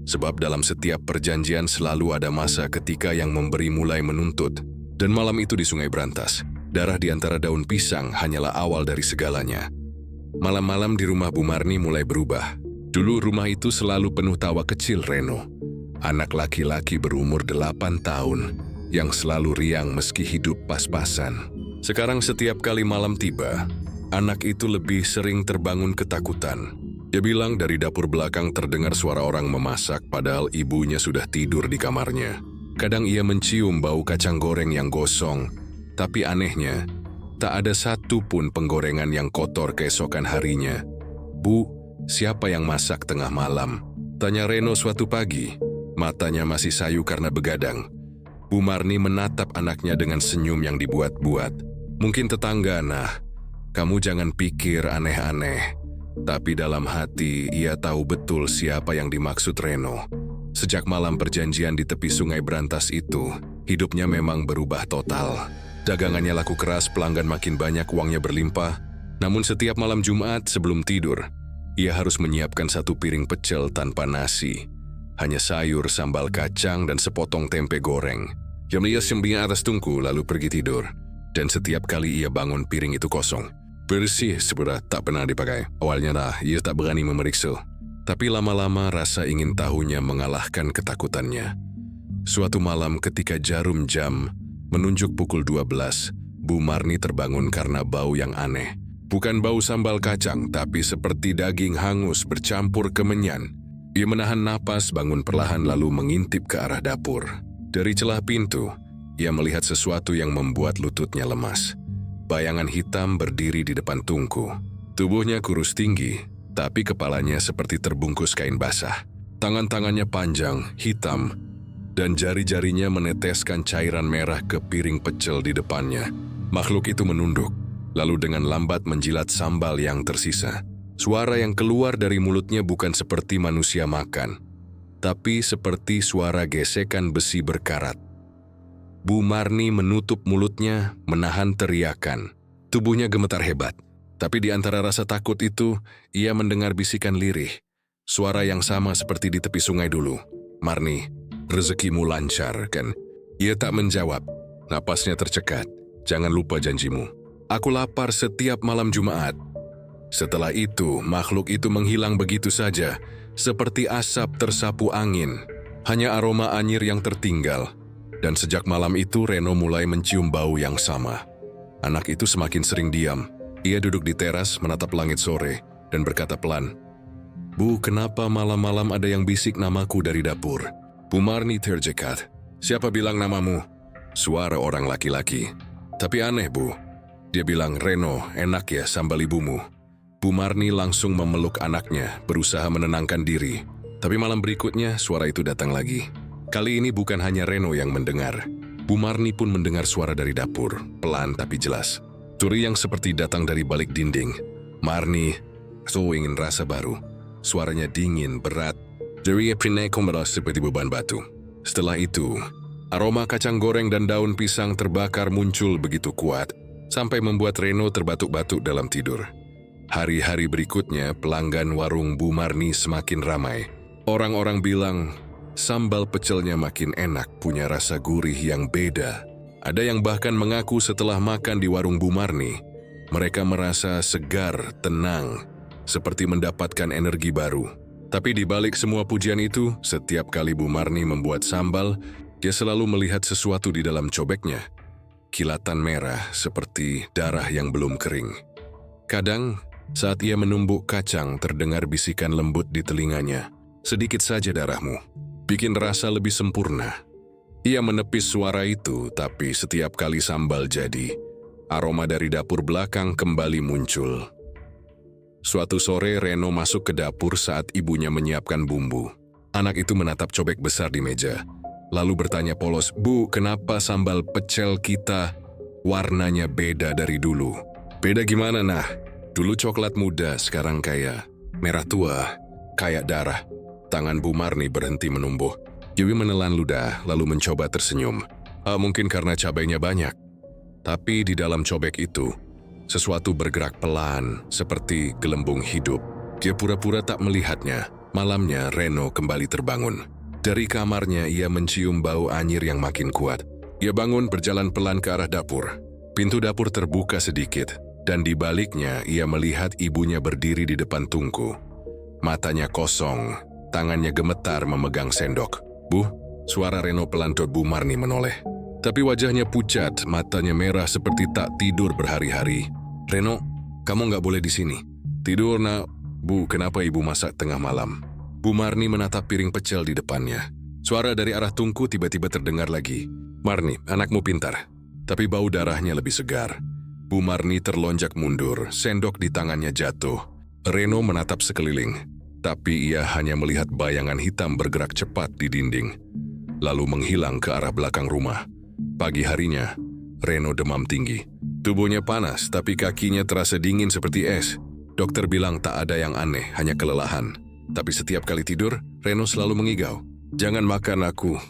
Sebab dalam setiap perjanjian selalu ada masa ketika yang memberi mulai menuntut. Dan malam itu di Sungai Brantas, darah di antara daun pisang hanyalah awal dari segalanya. Malam-malam di rumah Bu Marni mulai berubah. Dulu rumah itu selalu penuh tawa kecil Reno, anak laki-laki berumur 8 tahun yang selalu riang meski hidup pas-pasan. Sekarang setiap kali malam tiba, anak itu lebih sering terbangun ketakutan. Dia bilang dari dapur belakang terdengar suara orang memasak padahal ibunya sudah tidur di kamarnya. Kadang ia mencium bau kacang goreng yang gosong, tapi anehnya, tak ada satu pun penggorengan yang kotor keesokan harinya. "Bu, siapa yang masak tengah malam?" tanya Reno suatu pagi. Matanya masih sayu karena begadang. Bu Marni menatap anaknya dengan senyum yang dibuat-buat. "Mungkin tetangga, nah. Kamu jangan pikir aneh-aneh." Tapi dalam hati, ia tahu betul siapa yang dimaksud Reno. Sejak malam perjanjian di tepi Sungai Brantas itu, hidupnya memang berubah total. Dagangannya laku keras, pelanggan makin banyak, uangnya berlimpah. Namun setiap malam Jumat sebelum tidur, ia harus menyiapkan 1 piring pecel tanpa nasi. Hanya sayur, sambal kacang, dan sepotong tempe goreng. Ia sembunyi atas tungku lalu pergi tidur. Dan setiap kali ia bangun, piring itu kosong. Bersih sebenarnya tak pernah dipakai. Awalnya ia tak berani memeriksa. Tapi lama-lama rasa ingin tahunya mengalahkan ketakutannya. Suatu malam ketika jarum jam menunjuk pukul 12, Bu Marni terbangun karena bau yang aneh. Bukan bau sambal kacang, tapi seperti daging hangus bercampur kemenyan. Ia menahan napas, bangun perlahan lalu mengintip ke arah dapur. Dari celah pintu, ia melihat sesuatu yang membuat lututnya lemas. Bayangan hitam berdiri di depan tungku. Tubuhnya kurus tinggi, tapi kepalanya seperti terbungkus kain basah. Tangan-tangannya panjang, hitam, dan jari-jarinya meneteskan cairan merah ke piring pecel di depannya. Makhluk itu menunduk, lalu dengan lambat menjilat sambal yang tersisa. Suara yang keluar dari mulutnya bukan seperti manusia makan, tapi seperti suara gesekan besi berkarat. Bu Marni menutup mulutnya, menahan teriakan. Tubuhnya gemetar hebat, tapi di antara rasa takut itu, ia mendengar bisikan lirih. Suara yang sama seperti di tepi sungai dulu. "Marni, rezekimu lancar, kan?" Ia tak menjawab. Napasnya tercekat. "Jangan lupa janjimu. Aku lapar setiap malam Jumat." Setelah itu, makhluk itu menghilang begitu saja, seperti asap tersapu angin. Hanya aroma anyir yang tertinggal. Dan sejak malam itu, Reno mulai mencium bau yang sama. Anak itu semakin sering diam. Ia duduk di teras, menatap langit sore, dan berkata pelan, "Bu, kenapa malam-malam ada yang bisik namaku dari dapur?" Bu Marni tercekat. "Siapa bilang namamu?" Suara orang laki-laki. "Tapi aneh, Bu." Dia bilang, "Reno, enak ya sambal ibumu." Bu Marni langsung memeluk anaknya, berusaha menenangkan diri. Tapi malam berikutnya, suara itu datang lagi. Kali ini bukan hanya Reno yang mendengar. Bu Marni pun mendengar suara dari dapur, pelan tapi jelas. Turi yang seperti datang dari balik dinding. Marni, ingin rasa baru. Suaranya dingin, berat. Dari Eprineko merasa seperti beban batu. Setelah itu, aroma kacang goreng dan daun pisang terbakar muncul begitu kuat, sampai membuat Reno terbatuk-batuk dalam tidur. Hari-hari berikutnya, pelanggan warung Bu Marni semakin ramai. Orang-orang bilang, sambal pecelnya makin enak, punya rasa gurih yang beda. Ada yang bahkan mengaku setelah makan di warung Bu Marni, mereka merasa segar, tenang, seperti mendapatkan energi baru. Tapi di balik semua pujian itu, setiap kali Bu Marni membuat sambal, dia selalu melihat sesuatu di dalam cobeknya. Kilatan merah seperti darah yang belum kering. Kadang, saat ia menumbuk kacang, terdengar bisikan lembut di telinganya. "Sedikit saja darahmu, bikin rasa lebih sempurna." Ia menepis suara itu, tapi setiap kali sambal jadi, aroma dari dapur belakang kembali muncul. Suatu sore, Reno masuk ke dapur saat ibunya menyiapkan bumbu. Anak itu menatap cobek besar di meja, lalu bertanya polos, "Bu, kenapa sambal pecel kita warnanya beda dari dulu?" "Beda gimana, nah? Dulu coklat muda, sekarang kayak merah tua, kayak darah." Tangan Bu Marni berhenti menumbuh. Dewi menelan ludah, lalu mencoba tersenyum. Mungkin karena cabainya banyak. Tapi di dalam cobek itu, sesuatu bergerak pelan, seperti gelembung hidup. Dia pura-pura tak melihatnya. Malamnya, Reno kembali terbangun. Dari kamarnya, ia mencium bau anyir yang makin kuat. Ia bangun berjalan pelan ke arah dapur. Pintu dapur terbuka sedikit, dan di baliknya ia melihat ibunya berdiri di depan tungku. Matanya kosong, tangannya gemetar memegang sendok. "Bu," suara Reno pelan. Bu Marni menoleh. Tapi wajahnya pucat, matanya merah seperti tak tidur berhari-hari. "Reno, kamu nggak boleh di sini." "Tidur, nak." "Bu, kenapa ibu masak tengah malam?" Bu Marni menatap piring pecel di depannya. Suara dari arah tungku tiba-tiba terdengar lagi. "Marni, anakmu pintar, tapi bau darahnya lebih segar." Bu Marni terlonjak mundur, sendok di tangannya jatuh. Reno menatap sekeliling, tapi ia hanya melihat bayangan hitam bergerak cepat di dinding, lalu menghilang ke arah belakang rumah. Pagi harinya, Reno demam tinggi. Tubuhnya panas, tapi kakinya terasa dingin seperti es. Dokter bilang tak ada yang aneh, hanya kelelahan. Tapi setiap kali tidur, Reno selalu mengigau, "Jangan makan aku,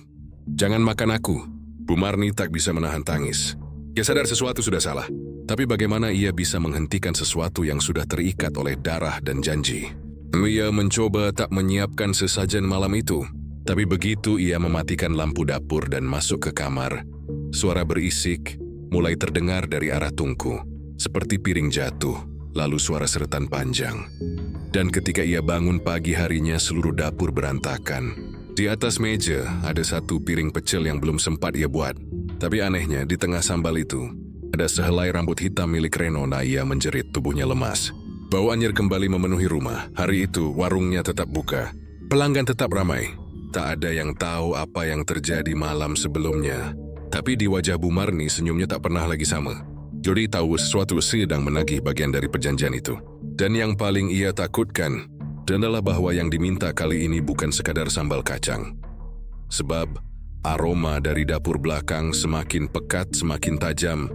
jangan makan aku." Bu Marni tak bisa menahan tangis. Dia sadar sesuatu sudah salah. Tapi bagaimana ia bisa menghentikan sesuatu yang sudah terikat oleh darah dan janji? Ia mencoba tak menyiapkan sesajen malam itu. Tapi begitu ia mematikan lampu dapur dan masuk ke kamar, suara berisik mulai terdengar dari arah tungku, seperti piring jatuh, lalu suara seretan panjang. Dan ketika ia bangun pagi harinya, seluruh dapur berantakan. Di atas meja ada satu piring pecel yang belum sempat ia buat. Tapi anehnya, di tengah sambal itu, ada sehelai rambut hitam milik Reno. Ia menjerit, tubuhnya lemas. Bau anyir kembali memenuhi rumah. Hari itu, warungnya tetap buka. Pelanggan tetap ramai. Tak ada yang tahu apa yang terjadi malam sebelumnya. Tapi di wajah Bu Marni senyumnya tak pernah lagi sama. Jody tahu sesuatu sedang menagih bagian dari perjanjian itu. Dan yang paling ia takutkan adalah bahwa yang diminta kali ini bukan sekadar sambal kacang. Sebab aroma dari dapur belakang semakin pekat, semakin tajam.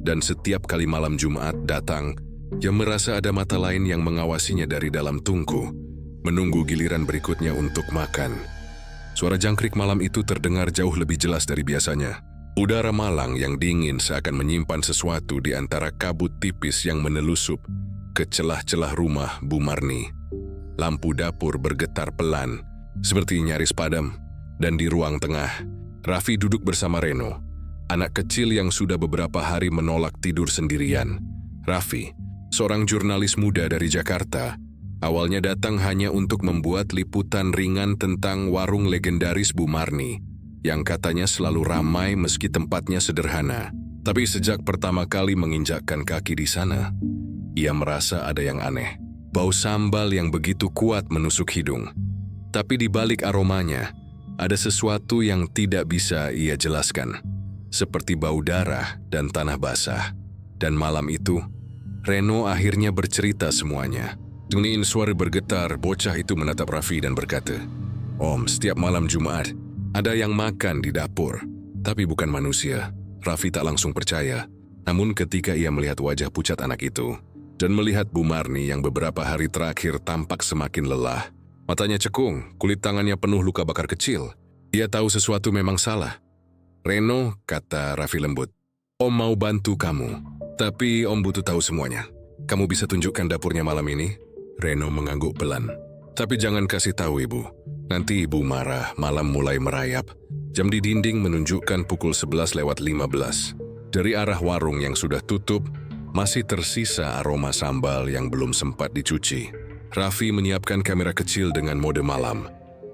Dan setiap kali malam Jumat datang, ia merasa ada mata lain yang mengawasinya dari dalam tungku, menunggu giliran berikutnya untuk makan. Suara jangkrik malam itu terdengar jauh lebih jelas dari biasanya. Udara malang yang dingin seakan menyimpan sesuatu di antara kabut tipis yang menelusup ke celah-celah rumah Bu Marni. Lampu dapur bergetar pelan, seperti nyaris padam. Dan di ruang tengah, Raffi duduk bersama Reno, anak kecil yang sudah beberapa hari menolak tidur sendirian. Raffi, seorang jurnalis muda dari Jakarta, awalnya datang hanya untuk membuat liputan ringan tentang warung legendaris Bu Marni, yang katanya selalu ramai meski tempatnya sederhana. Tapi sejak pertama kali menginjakkan kaki di sana, ia merasa ada yang aneh. Bau sambal yang begitu kuat menusuk hidung. Tapi di balik aromanya, ada sesuatu yang tidak bisa ia jelaskan. Seperti bau darah dan tanah basah. Dan malam itu, Reno akhirnya bercerita semuanya. Dengan suara bergetar, bocah itu menatap Raffi dan berkata, "Om, setiap malam Jumat, ada yang makan di dapur, tapi bukan manusia." Raffi tak langsung percaya. Namun ketika ia melihat wajah pucat anak itu, dan melihat Bu Marni yang beberapa hari terakhir tampak semakin lelah, matanya cekung, kulit tangannya penuh luka bakar kecil. Ia tahu sesuatu memang salah. "Reno," kata Raffi lembut, "Om mau bantu kamu, tapi Om butuh tahu semuanya. Kamu bisa tunjukkan dapurnya malam ini?" Reno mengangguk pelan. "Tapi jangan kasih tahu Ibu. Nanti Ibu marah." Malam mulai merayap. Jam di dinding menunjukkan pukul 11:15. Dari arah warung yang sudah tutup, masih tersisa aroma sambal yang belum sempat dicuci. Raffi menyiapkan kamera kecil dengan mode malam,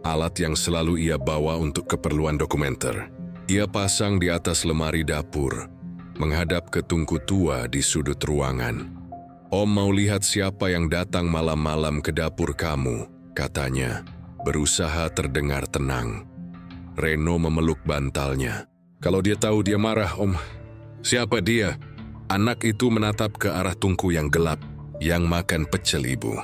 alat yang selalu ia bawa untuk keperluan dokumenter. Ia pasang di atas lemari dapur, menghadap ke tungku tua di sudut ruangan. "Om mau lihat siapa yang datang malam-malam ke dapur kamu," katanya, berusaha terdengar tenang. Reno memeluk bantalnya. "Kalau dia tahu dia marah, Om." "Siapa dia?" Anak itu menatap ke arah tungku yang gelap, yang makan pecel Ibu.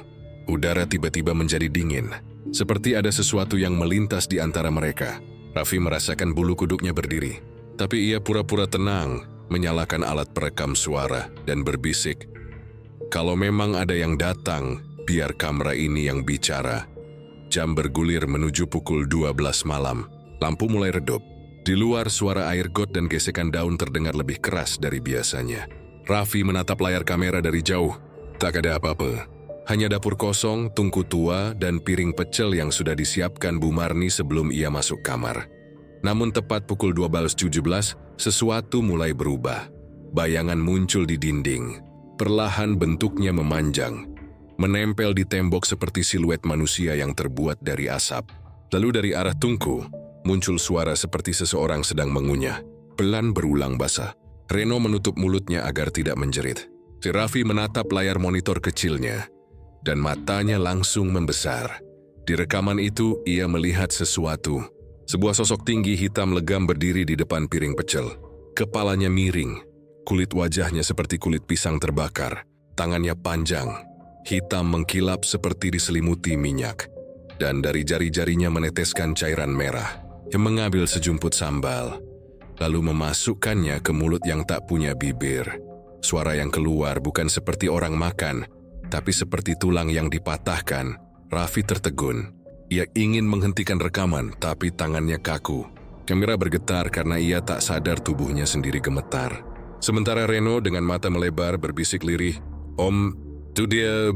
Udara tiba-tiba menjadi dingin, seperti ada sesuatu yang melintas di antara mereka. Raffi merasakan bulu kuduknya berdiri, tapi ia pura-pura tenang, menyalakan alat perekam suara dan berbisik, "Kalau memang ada yang datang, biar kamera ini yang bicara." Jam bergulir menuju pukul 12 malam. Lampu mulai redup. Di luar, suara air got dan gesekan daun terdengar lebih keras dari biasanya. Raffi menatap layar kamera dari jauh. Tak ada apa-apa. Hanya dapur kosong, tungku tua, dan piring pecel yang sudah disiapkan Bu Marni sebelum ia masuk kamar. Namun tepat pukul 12:17, sesuatu mulai berubah. Bayangan muncul di dinding. Perlahan bentuknya memanjang, menempel di tembok seperti siluet manusia yang terbuat dari asap. Lalu dari arah tungku, muncul suara seperti seseorang sedang mengunyah, pelan berulang basa. Reno menutup mulutnya agar tidak menjerit. Si Raffi menatap layar monitor kecilnya, dan matanya langsung membesar. Di rekaman itu, ia melihat sesuatu. Sebuah sosok tinggi hitam legam berdiri di depan piring pecel. Kepalanya miring, kulit wajahnya seperti kulit pisang terbakar, tangannya panjang, hitam mengkilap seperti diselimuti minyak, dan dari jari-jarinya meneteskan cairan merah. Yang mengambil sejumput sambal, lalu memasukkannya ke mulut yang tak punya bibir. Suara yang keluar bukan seperti orang makan, tapi seperti tulang yang dipatahkan. Raffi tertegun. Ia ingin menghentikan rekaman, tapi tangannya kaku. Kamera bergetar karena ia tak sadar tubuhnya sendiri gemetar. Sementara Reno dengan mata melebar berbisik lirih, "Om, itu dia."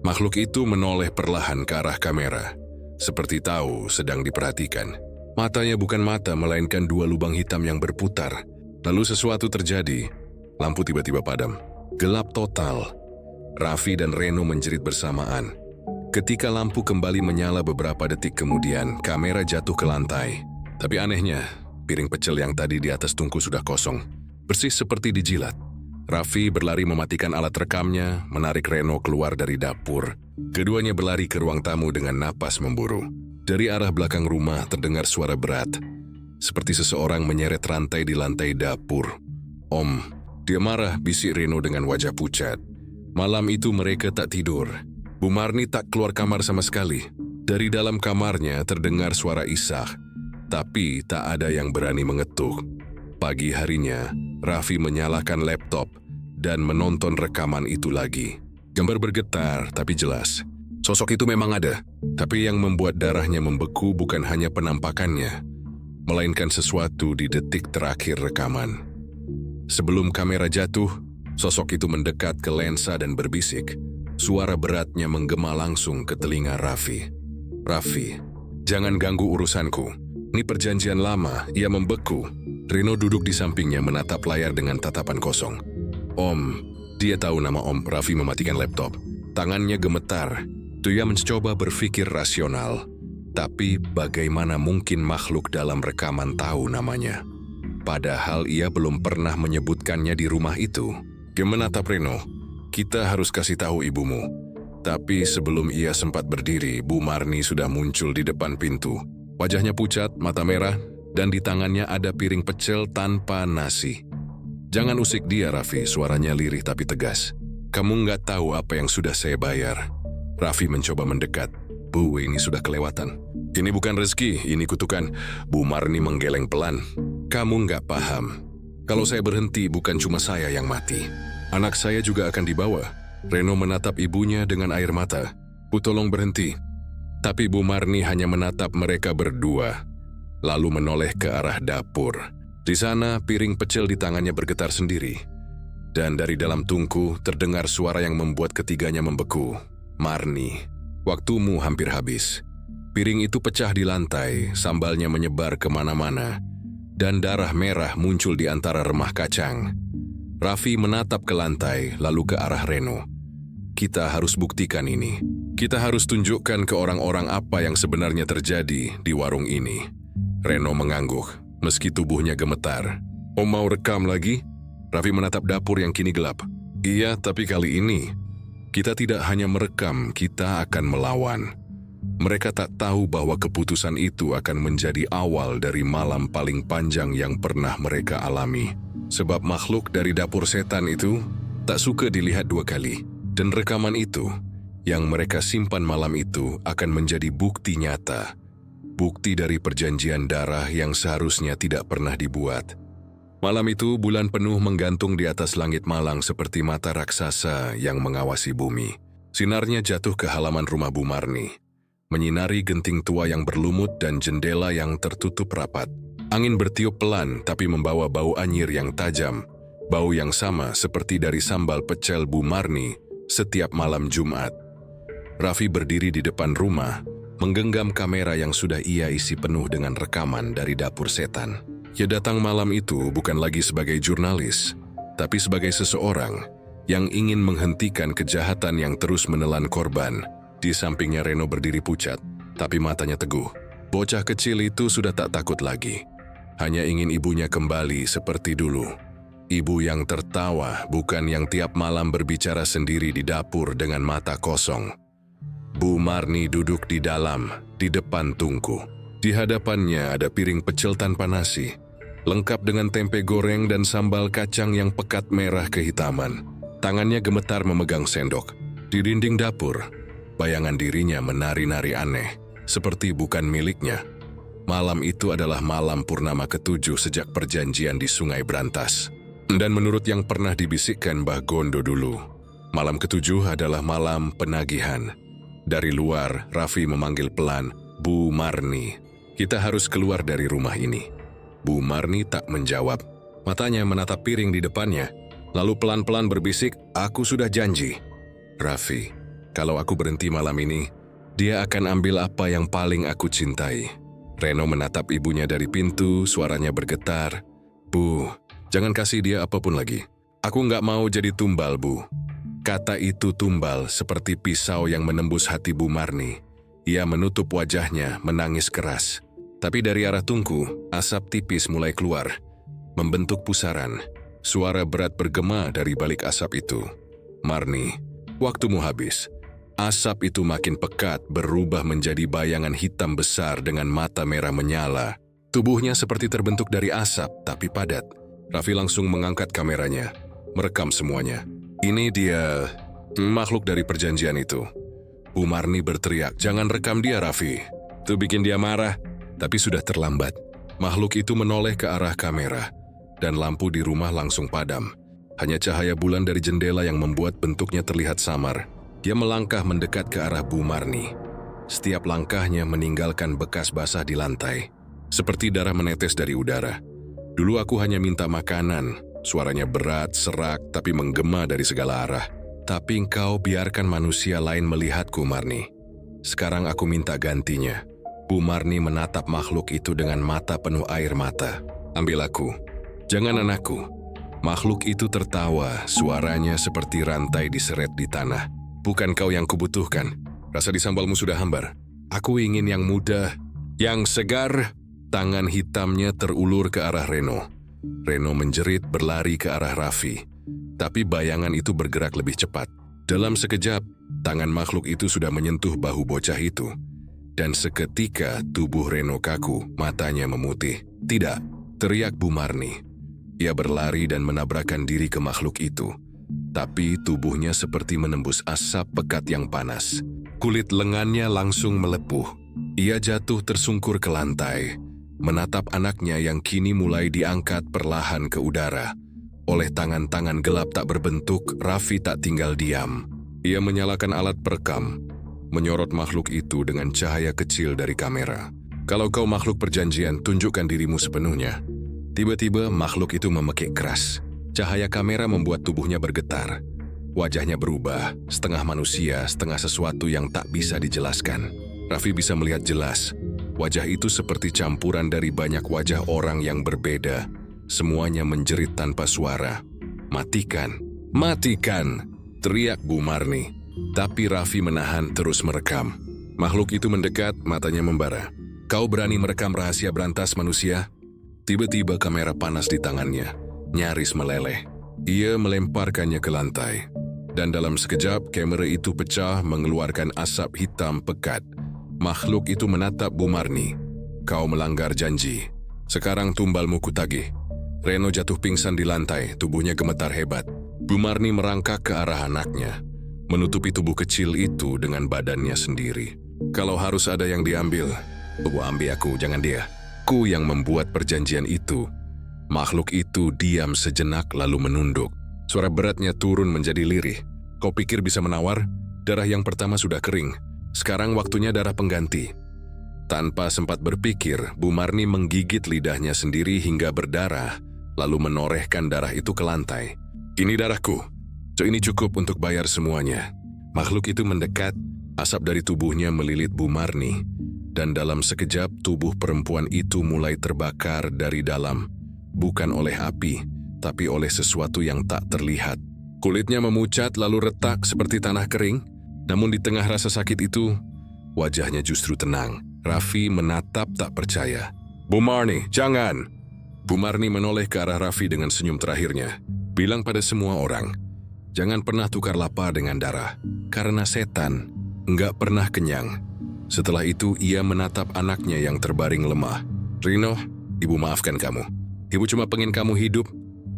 Makhluk itu menoleh perlahan ke arah kamera, seperti tahu sedang diperhatikan. Matanya bukan mata, melainkan dua lubang hitam yang berputar. Lalu sesuatu terjadi. Lampu tiba-tiba padam. Gelap total. Raffi dan Reno menjerit bersamaan. Ketika lampu kembali menyala beberapa detik kemudian, kamera jatuh ke lantai. Tapi anehnya, piring pecel yang tadi di atas tungku sudah kosong. Bersih seperti dijilat. Raffi berlari mematikan alat rekamnya, menarik Reno keluar dari dapur. Keduanya berlari ke ruang tamu dengan napas memburu. Dari arah belakang rumah terdengar suara berat, seperti seseorang menyeret rantai di lantai dapur. "Om," dia marah, bisik Reno dengan wajah pucat. Malam itu mereka tak tidur. Bu Marni tak keluar kamar sama sekali. Dari dalam kamarnya terdengar suara Ishak, tapi tak ada yang berani mengetuk. Pagi harinya, Raffi menyalakan laptop dan menonton rekaman itu lagi. Gambar bergetar tapi jelas. Sosok itu memang ada, tapi yang membuat darahnya membeku bukan hanya penampakannya, melainkan sesuatu di detik terakhir rekaman. Sebelum kamera jatuh, sosok itu mendekat ke lensa dan berbisik. Suara beratnya menggema langsung ke telinga Raffi. "Raffi, jangan ganggu urusanku. Ini perjanjian lama," ia membeku. Reno duduk di sampingnya menatap layar dengan tatapan kosong. "Om," dia tahu nama Om. Raffi mematikan laptop. Tangannya gemetar. Dia mencoba berpikir rasional. Tapi bagaimana mungkin makhluk dalam rekaman tahu namanya? Padahal ia belum pernah menyebutkannya di rumah itu. Dia menatap Reno. "Kita harus kasih tahu ibumu." Tapi sebelum ia sempat berdiri, Bu Marni sudah muncul di depan pintu. Wajahnya pucat, mata merah, dan di tangannya ada piring pecel tanpa nasi. "Jangan usik dia, Raffi," suaranya lirih tapi tegas. "Kamu nggak tahu apa yang sudah saya bayar." Raffi mencoba mendekat. "Bu, ini sudah kelewatan. Ini bukan rezeki, ini kutukan." Bu Marni menggeleng pelan. "Kamu nggak paham. Kalau saya berhenti, bukan cuma saya yang mati. Anak saya juga akan dibawa." Reno menatap ibunya dengan air mata. "Bu, tolong berhenti." Tapi Bu Marni hanya menatap mereka berdua, lalu menoleh ke arah dapur. Di sana, piring pecel di tangannya bergetar sendiri. Dan dari dalam tungku terdengar suara yang membuat ketiganya membeku. "Marni, waktumu hampir habis." Piring itu pecah di lantai, sambalnya menyebar kemana-mana, dan darah merah muncul di antara remah kacang. Raffi menatap ke lantai, lalu ke arah Reno. "Kita harus buktikan ini. Kita harus tunjukkan ke orang-orang apa yang sebenarnya terjadi di warung ini." Reno mengangguk, meski tubuhnya gemetar. "Om mau rekam lagi?" Raffi menatap dapur yang kini gelap. "Iya, tapi kali ini kita tidak hanya merekam, kita akan melawan." Mereka tak tahu bahwa keputusan itu akan menjadi awal dari malam paling panjang yang pernah mereka alami. Sebab makhluk dari dapur setan itu tak suka dilihat dua kali. Dan rekaman itu, yang mereka simpan malam itu, akan menjadi bukti nyata. Bukti dari perjanjian darah yang seharusnya tidak pernah dibuat. Malam itu, bulan penuh menggantung di atas langit malang seperti mata raksasa yang mengawasi bumi. Sinarnya jatuh ke halaman rumah Bu Marni, menyinari genting tua yang berlumut dan jendela yang tertutup rapat. Angin bertiup pelan tapi membawa bau anyir yang tajam, bau yang sama seperti dari sambal pecel Bu Marni setiap malam Jumat. Raffi berdiri di depan rumah, menggenggam kamera yang sudah ia isi penuh dengan rekaman dari dapur setan. Ia datang malam itu bukan lagi sebagai jurnalis, tapi sebagai seseorang yang ingin menghentikan kejahatan yang terus menelan korban. Di sampingnya Reno berdiri pucat, tapi matanya teguh. Bocah kecil itu sudah tak takut lagi. Hanya ingin ibunya kembali seperti dulu. Ibu yang tertawa, bukan yang tiap malam berbicara sendiri di dapur dengan mata kosong. Bu Marni duduk di dalam, di depan tungku. Di hadapannya ada piring pecel tanpa nasi, lengkap dengan tempe goreng dan sambal kacang yang pekat merah kehitaman. Tangannya gemetar memegang sendok. Di dinding dapur, bayangan dirinya menari-nari aneh, seperti bukan miliknya. Malam itu adalah malam purnama ke-7 sejak perjanjian di Sungai Brantas. Dan menurut yang pernah dibisikkan Mbah Gondo dulu, malam ke-7 adalah malam penagihan. Dari luar, Raffi memanggil pelan, "Bu Marni, kita harus keluar dari rumah ini." Bu Marni tak menjawab. Matanya menatap piring di depannya, lalu pelan-pelan berbisik, "Aku sudah janji. Raffi, kalau aku berhenti malam ini, dia akan ambil apa yang paling aku cintai." Reno menatap ibunya dari pintu, suaranya bergetar. "Bu, jangan kasih dia apapun lagi. Aku nggak mau jadi tumbal, Bu." Kata itu tumbal seperti pisau yang menembus hati Bu Marni. Ia menutup wajahnya, menangis keras. Tapi dari arah tungku, asap tipis mulai keluar, membentuk pusaran. Suara berat bergema dari balik asap itu. "Marni, waktumu habis." Asap itu makin pekat, berubah menjadi bayangan hitam besar dengan mata merah menyala. Tubuhnya seperti terbentuk dari asap, tapi padat. Raffi langsung mengangkat kameranya, merekam semuanya. "Ini dia, makhluk dari perjanjian itu." Bu Marni berteriak, "Jangan rekam dia, Raffi. Itu bikin dia marah." Tapi sudah terlambat. Makhluk itu menoleh ke arah kamera, dan lampu di rumah langsung padam. Hanya cahaya bulan dari jendela yang membuat bentuknya terlihat samar. Dia melangkah mendekat ke arah Bu Marni. Setiap langkahnya meninggalkan bekas basah di lantai, seperti darah menetes dari udara. "Dulu aku hanya minta makanan." Suaranya berat, serak, tapi menggema dari segala arah. "Tapi engkau biarkan manusia lain melihatku, Marni. Sekarang aku minta gantinya." Bu Marni menatap makhluk itu dengan mata penuh air mata. "Ambil aku. Jangan anakku." Makhluk itu tertawa, suaranya seperti rantai diseret di tanah. "Bukan kau yang kubutuhkan. Rasa di sambalmu sudah hambar. Aku ingin yang muda, yang segar." Tangan hitamnya terulur ke arah Reno. Reno menjerit berlari ke arah Raffi. Tapi bayangan itu bergerak lebih cepat. Dalam sekejap, tangan makhluk itu sudah menyentuh bahu bocah itu. Dan seketika tubuh Reno kaku, matanya memutih. "Tidak!" teriak Bu Marni. Ia berlari dan menabrakkan diri ke makhluk itu. Tapi tubuhnya seperti menembus asap pekat yang panas. Kulit lengannya langsung melepuh. Ia jatuh tersungkur ke lantai, menatap anaknya yang kini mulai diangkat perlahan ke udara. Oleh tangan-tangan gelap tak berbentuk, Raffi tak tinggal diam. Ia menyalakan alat perekam, menyorot makhluk itu dengan cahaya kecil dari kamera. "Kalau kau makhluk perjanjian, tunjukkan dirimu sepenuhnya." Tiba-tiba makhluk itu memekik keras. Cahaya kamera membuat tubuhnya bergetar. Wajahnya berubah, setengah manusia, setengah sesuatu yang tak bisa dijelaskan. Raffi bisa melihat jelas. Wajah itu seperti campuran dari banyak wajah orang yang berbeda. Semuanya menjerit tanpa suara. "Matikan! Matikan!" teriak Bu Marni. Tapi Raffi menahan, terus merekam. Makhluk itu mendekat, matanya membara. "Kau berani merekam rahasia berantas manusia?" Tiba-tiba kamera panas di tangannya, nyaris meleleh. Ia melemparkannya ke lantai. Dan dalam sekejap, kamera itu pecah mengeluarkan asap hitam pekat. Makhluk itu menatap Bu Marni. "Kau melanggar janji. Sekarang tumbalmu kutagih." Reno jatuh pingsan di lantai, tubuhnya gemetar hebat. Bu Marni merangkak ke arah anaknya, menutupi tubuh kecil itu dengan badannya sendiri. "Kalau harus ada yang diambil, ambil aku, jangan dia. Ku yang membuat perjanjian itu." Makhluk itu diam sejenak lalu menunduk. Suara beratnya turun menjadi lirih. "Kau pikir bisa menawar? Darah yang pertama sudah kering. Sekarang waktunya darah pengganti." Tanpa sempat berpikir, Bu Marni menggigit lidahnya sendiri hingga berdarah, lalu menorehkan darah itu ke lantai. "Ini darahku. Ini cukup untuk bayar semuanya." Makhluk itu mendekat, asap dari tubuhnya melilit Bu Marni. Dan dalam sekejap tubuh perempuan itu mulai terbakar dari dalam. Bukan oleh api, tapi oleh sesuatu yang tak terlihat. Kulitnya memucat lalu retak seperti tanah kering. Namun di tengah rasa sakit itu, wajahnya justru tenang. Raffi menatap tak percaya. "Bu Marni, jangan!" Bu Marni menoleh ke arah Raffi dengan senyum terakhirnya. "Bilang pada semua orang, jangan pernah tukar lapar dengan darah. Karena setan enggak pernah kenyang." Setelah itu ia menatap anaknya yang terbaring lemah. "Rino, ibu maafkan kamu. Ibu cuma pengen kamu hidup."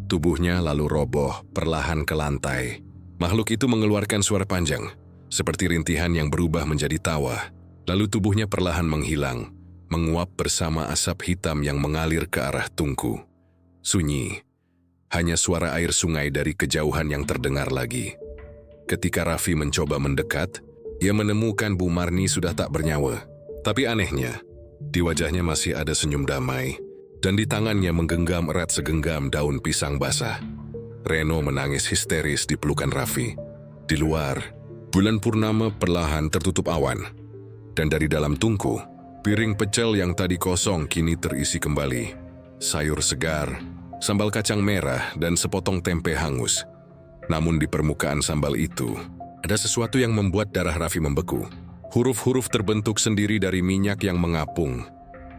Tubuhnya lalu roboh perlahan ke lantai. Makhluk itu mengeluarkan suara panjang, seperti rintihan yang berubah menjadi tawa. Lalu tubuhnya perlahan menghilang, menguap bersama asap hitam yang mengalir ke arah tungku. Sunyi, hanya suara air sungai dari kejauhan yang terdengar lagi. Ketika Raffi mencoba mendekat, ia menemukan Bu Marni sudah tak bernyawa. Tapi anehnya, di wajahnya masih ada senyum damai, dan di tangannya menggenggam erat segenggam daun pisang basah. Reno menangis histeris di pelukan Raffi. Di luar, bulan purnama perlahan tertutup awan, dan dari dalam tungku, piring pecel yang tadi kosong kini terisi kembali. Sayur segar, sambal kacang merah, dan sepotong tempe hangus. Namun di permukaan sambal itu, ada sesuatu yang membuat darah Raffi membeku. Huruf-huruf terbentuk sendiri dari minyak yang mengapung,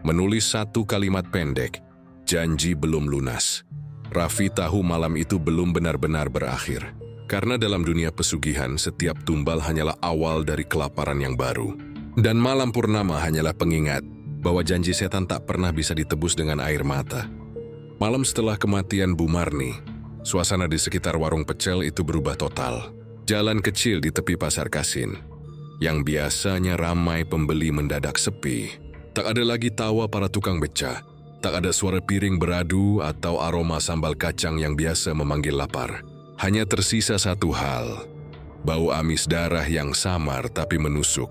menulis satu kalimat pendek, "Janji belum lunas." Raffi tahu malam itu belum benar-benar berakhir. Karena dalam dunia pesugihan, setiap tumbal hanyalah awal dari kelaparan yang baru. Dan malam purnama hanyalah pengingat bahwa janji setan tak pernah bisa ditebus dengan air mata. Malam setelah kematian Bu Marni, suasana di sekitar warung pecel itu berubah total. Jalan kecil di tepi Pasar Kasin, yang biasanya ramai pembeli mendadak sepi. Tak ada lagi tawa para tukang beca, tak ada suara piring beradu atau aroma sambal kacang yang biasa memanggil lapar. Hanya tersisa satu hal, bau amis darah yang samar tapi menusuk,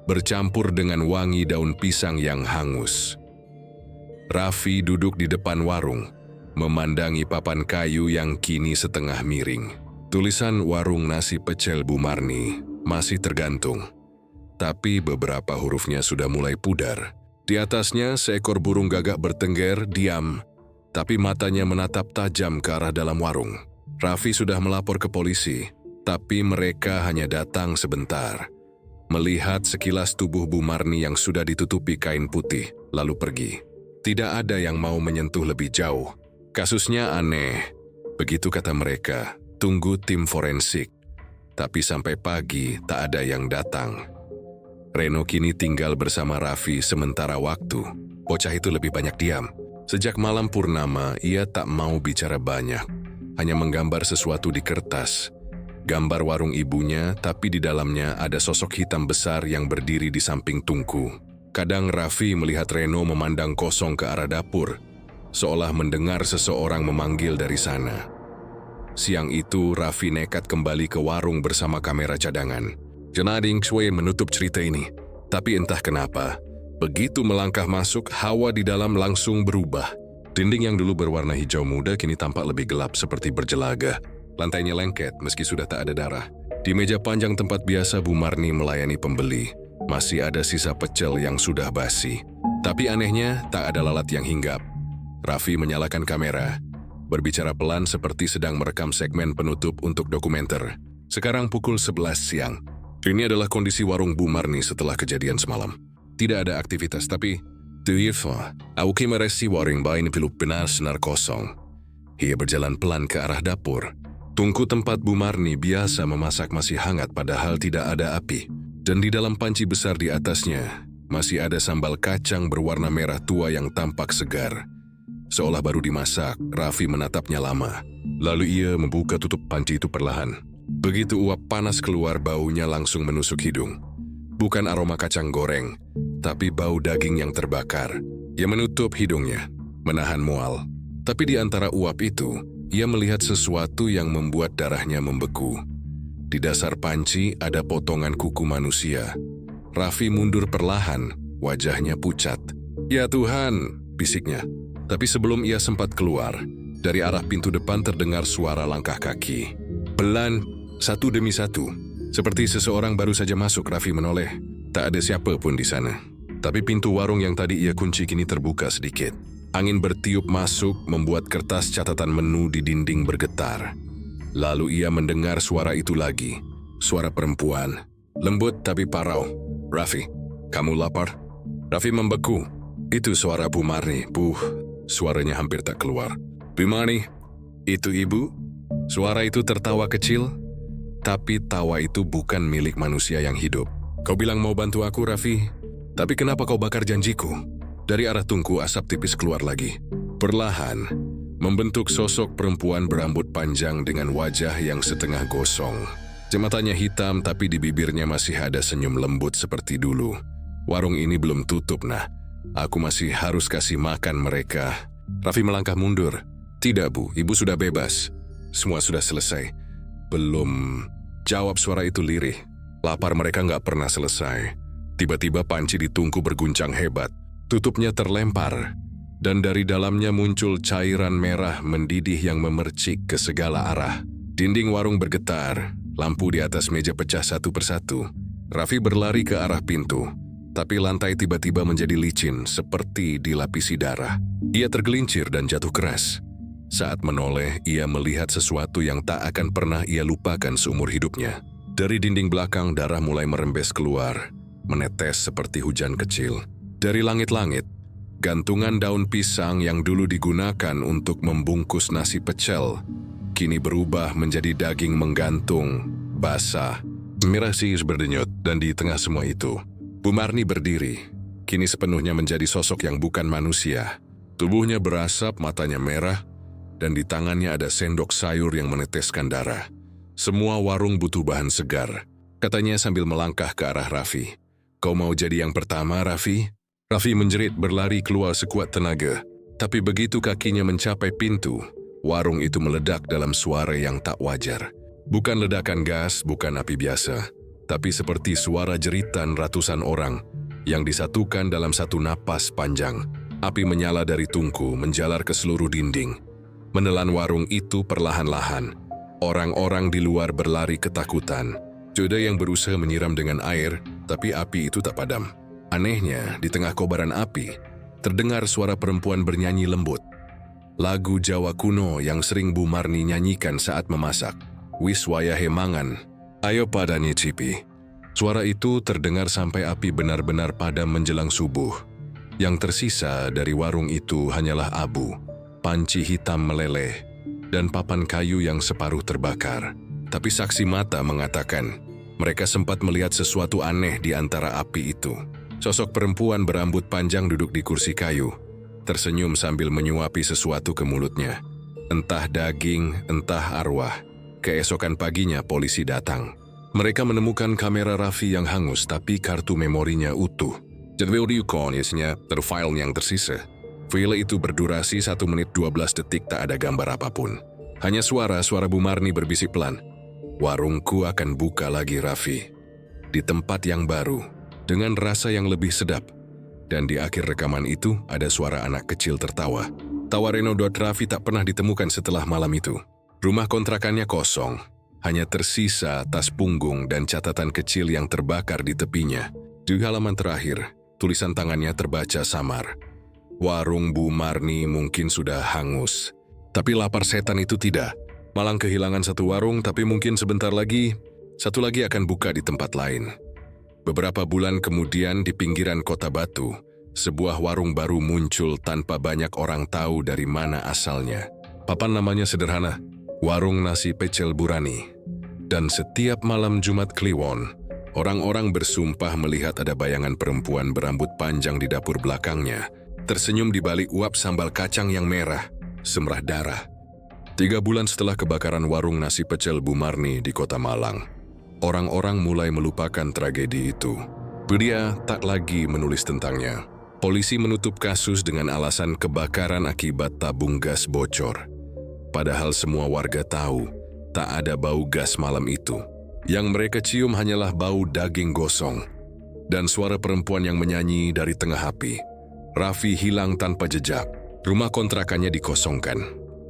bercampur dengan wangi daun pisang yang hangus. Raffi duduk di depan warung, memandangi papan kayu yang kini setengah miring. Tulisan warung nasi pecel Bu Marni masih tergantung, tapi beberapa hurufnya sudah mulai pudar. Di atasnya seekor burung gagak bertengger diam, tapi matanya menatap tajam ke arah dalam warung. Raffi sudah melapor ke polisi, tapi mereka hanya datang sebentar, melihat sekilas tubuh Bu Marni yang sudah ditutupi kain putih, lalu pergi. Tidak ada yang mau menyentuh lebih jauh. Kasusnya aneh, begitu kata mereka. Tunggu tim forensik. Tapi sampai pagi tak ada yang datang. Reno kini tinggal bersama Raffi sementara waktu. Bocah itu lebih banyak diam. Sejak malam purnama, ia tak mau bicara banyak. Hanya menggambar sesuatu di kertas. Gambar warung ibunya, tapi di dalamnya ada sosok hitam besar yang berdiri di samping tungku. Kadang Raffi melihat Reno memandang kosong ke arah dapur, seolah mendengar seseorang memanggil dari sana. Siang itu, Raffi nekat kembali ke warung bersama kamera cadangan. Jenading Xue menutup cerita ini, tapi entah kenapa, begitu melangkah masuk, hawa di dalam langsung berubah. Dinding yang dulu berwarna hijau muda kini tampak lebih gelap seperti berjelaga. Lantainya lengket meski sudah tak ada darah. Di meja panjang tempat biasa Bu Marni melayani pembeli, masih ada sisa pecel yang sudah basi. Tapi anehnya, tak ada lalat yang hinggap. Raffi menyalakan kamera, berbicara pelan seperti sedang merekam segmen penutup untuk dokumenter. Sekarang pukul 11 siang. Ini adalah kondisi warung Bu Marni setelah kejadian semalam. Tidak ada aktivitas, tapi Tuifa, aku meresi warung bayi pilu benar-benar kosong. Ia berjalan pelan ke arah dapur. Tungku tempat Bu Marni biasa memasak masih hangat padahal tidak ada api. Dan di dalam panci besar di atasnya, masih ada sambal kacang berwarna merah tua yang tampak segar. Seolah baru dimasak, Raffi menatapnya lama. Lalu ia membuka tutup panci itu perlahan. Begitu uap panas keluar, baunya langsung menusuk hidung. Bukan aroma kacang goreng, tapi bau daging yang terbakar. Ia menutup hidungnya, menahan mual. Tapi di antara uap itu, ia melihat sesuatu yang membuat darahnya membeku. Di dasar panci ada potongan kuku manusia. Raffi mundur perlahan, wajahnya pucat. "Ya Tuhan," bisiknya. Tapi sebelum ia sempat keluar, dari arah pintu depan terdengar suara langkah kaki. Pelan, satu demi satu. Seperti seseorang baru saja masuk, Raffi menoleh. Tak ada siapa pun di sana. Tapi pintu warung yang tadi ia kunci kini terbuka sedikit. Angin bertiup masuk, membuat kertas catatan menu di dinding bergetar. Lalu ia mendengar suara itu lagi. Suara perempuan. Lembut tapi parau. "Raffi, kamu lapar?" Raffi membeku. Itu suara Bu Marni. Suaranya hampir tak keluar. "Bu Marni, itu ibu?" Suara itu tertawa kecil, tapi tawa itu bukan milik manusia yang hidup. "Kau bilang mau bantu aku, Raffi. Tapi kenapa kau bakar janjiku?" Dari arah tungku asap tipis keluar lagi. Perlahan, membentuk sosok perempuan berambut panjang dengan wajah yang setengah gosong. Matanya hitam tapi di bibirnya masih ada senyum lembut seperti dulu. "Warung ini belum tutup, nah. Aku masih harus kasih makan mereka." Raffi melangkah mundur. "Tidak, Bu, ibu sudah bebas. Semua sudah selesai." "Belum," jawab suara itu lirih. Lapar mereka nggak pernah selesai. Tiba-tiba panci di tungku berguncang hebat. Tutupnya terlempar. Dan dari dalamnya muncul cairan merah mendidih yang memercik ke segala arah. Dinding warung bergetar, lampu di atas meja pecah satu persatu. Raffi berlari ke arah pintu, tapi lantai tiba-tiba menjadi licin seperti dilapisi darah. Ia tergelincir dan jatuh keras. Saat menoleh, ia melihat sesuatu yang tak akan pernah ia lupakan seumur hidupnya. Dari dinding belakang, darah mulai merembes keluar, menetes seperti hujan kecil. Dari langit-langit, Gantungan daun pisang yang dulu digunakan untuk membungkus nasi pecel, kini berubah menjadi daging menggantung, basah. Merah sihir berdenyut, dan di tengah semua itu, Bu Marni berdiri, kini sepenuhnya menjadi sosok yang bukan manusia. Tubuhnya berasap, matanya merah, dan di tangannya ada sendok sayur yang meneteskan darah. Semua warung butuh bahan segar, katanya sambil melangkah ke arah Raffi. Kau mau jadi yang pertama, Raffi? Raffi menjerit berlari keluar sekuat tenaga. Tapi begitu kakinya mencapai pintu, warung itu meledak dalam suara yang tak wajar. Bukan ledakan gas, bukan api biasa, tapi seperti suara jeritan ratusan orang yang disatukan dalam satu napas panjang. Api menyala dari tungku, menjalar ke seluruh dinding, menelan warung itu perlahan-lahan. Orang-orang di luar berlari ketakutan. Joda yang berusaha menyiram dengan air, tapi api itu tak padam. Anehnya, di tengah kobaran api, terdengar suara perempuan bernyanyi lembut. Lagu Jawa kuno yang sering Bu Marni nyanyikan saat memasak. Wis wayahe mangan, ayo pada nyicipi. Suara itu terdengar sampai api benar-benar padam menjelang subuh. Yang tersisa dari warung itu hanyalah abu, panci hitam meleleh, dan papan kayu yang separuh terbakar. Tapi saksi mata mengatakan, mereka sempat melihat sesuatu aneh di antara api itu. Sosok perempuan berambut panjang duduk di kursi kayu, tersenyum sambil menyuapi sesuatu ke mulutnya. Entah daging, entah arwah. Keesokan paginya polisi datang. Mereka menemukan kamera Raffi yang hangus, tapi kartu memorinya utuh. Jadwal isinya terfile yang tersisa. File itu berdurasi 1 menit 12 detik, tak ada gambar apapun. Hanya suara Bu Marni berbisik pelan. Warungku akan buka lagi, Raffi. Di tempat yang baru, dengan rasa yang lebih sedap. Dan di akhir rekaman itu ada suara anak kecil tertawa. Tawa Reno. Raffi tak pernah ditemukan setelah malam itu. Rumah kontrakannya kosong. Hanya tersisa tas punggung dan catatan kecil yang terbakar di tepinya. Di halaman terakhir, tulisan tangannya terbaca samar. Warung Bu Marni mungkin sudah hangus, tapi lapar setan itu tidak. Malang kehilangan satu warung, tapi mungkin sebentar lagi, satu lagi akan buka di tempat lain. Beberapa bulan kemudian di pinggiran Kota Batu, sebuah warung baru muncul tanpa banyak orang tahu dari mana asalnya. Papan namanya sederhana, Warung Nasi Pecel Burani. Dan setiap malam Jumat Kliwon, orang-orang bersumpah melihat ada bayangan perempuan berambut panjang di dapur belakangnya, tersenyum di balik uap sambal kacang yang merah, semerah darah. 3 bulan setelah kebakaran warung nasi pecel Bu Marni di Kota Malang, orang-orang mulai melupakan tragedi itu. Dia tak lagi menulis tentangnya. Polisi menutup kasus dengan alasan kebakaran akibat tabung gas bocor. Padahal semua warga tahu, tak ada bau gas malam itu. Yang mereka cium hanyalah bau daging gosong dan suara perempuan yang menyanyi dari tengah api. Raffi hilang tanpa jejak, rumah kontrakannya dikosongkan,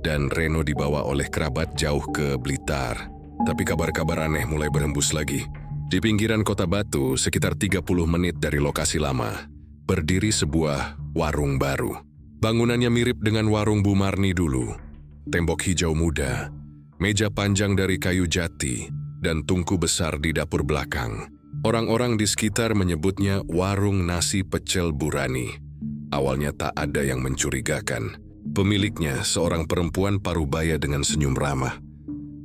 dan Reno dibawa oleh kerabat jauh ke Blitar. Tapi kabar-kabar aneh mulai berhembus lagi. Di pinggiran Kota Batu, sekitar 30 menit dari lokasi lama, berdiri sebuah warung baru. Bangunannya mirip dengan warung Bu Marni dulu. Tembok hijau muda, meja panjang dari kayu jati, dan tungku besar di dapur belakang. Orang-orang di sekitar menyebutnya Warung Nasi Pecel Burani. Awalnya tak ada yang mencurigakan. Pemiliknya, seorang perempuan parubaya dengan senyum ramah,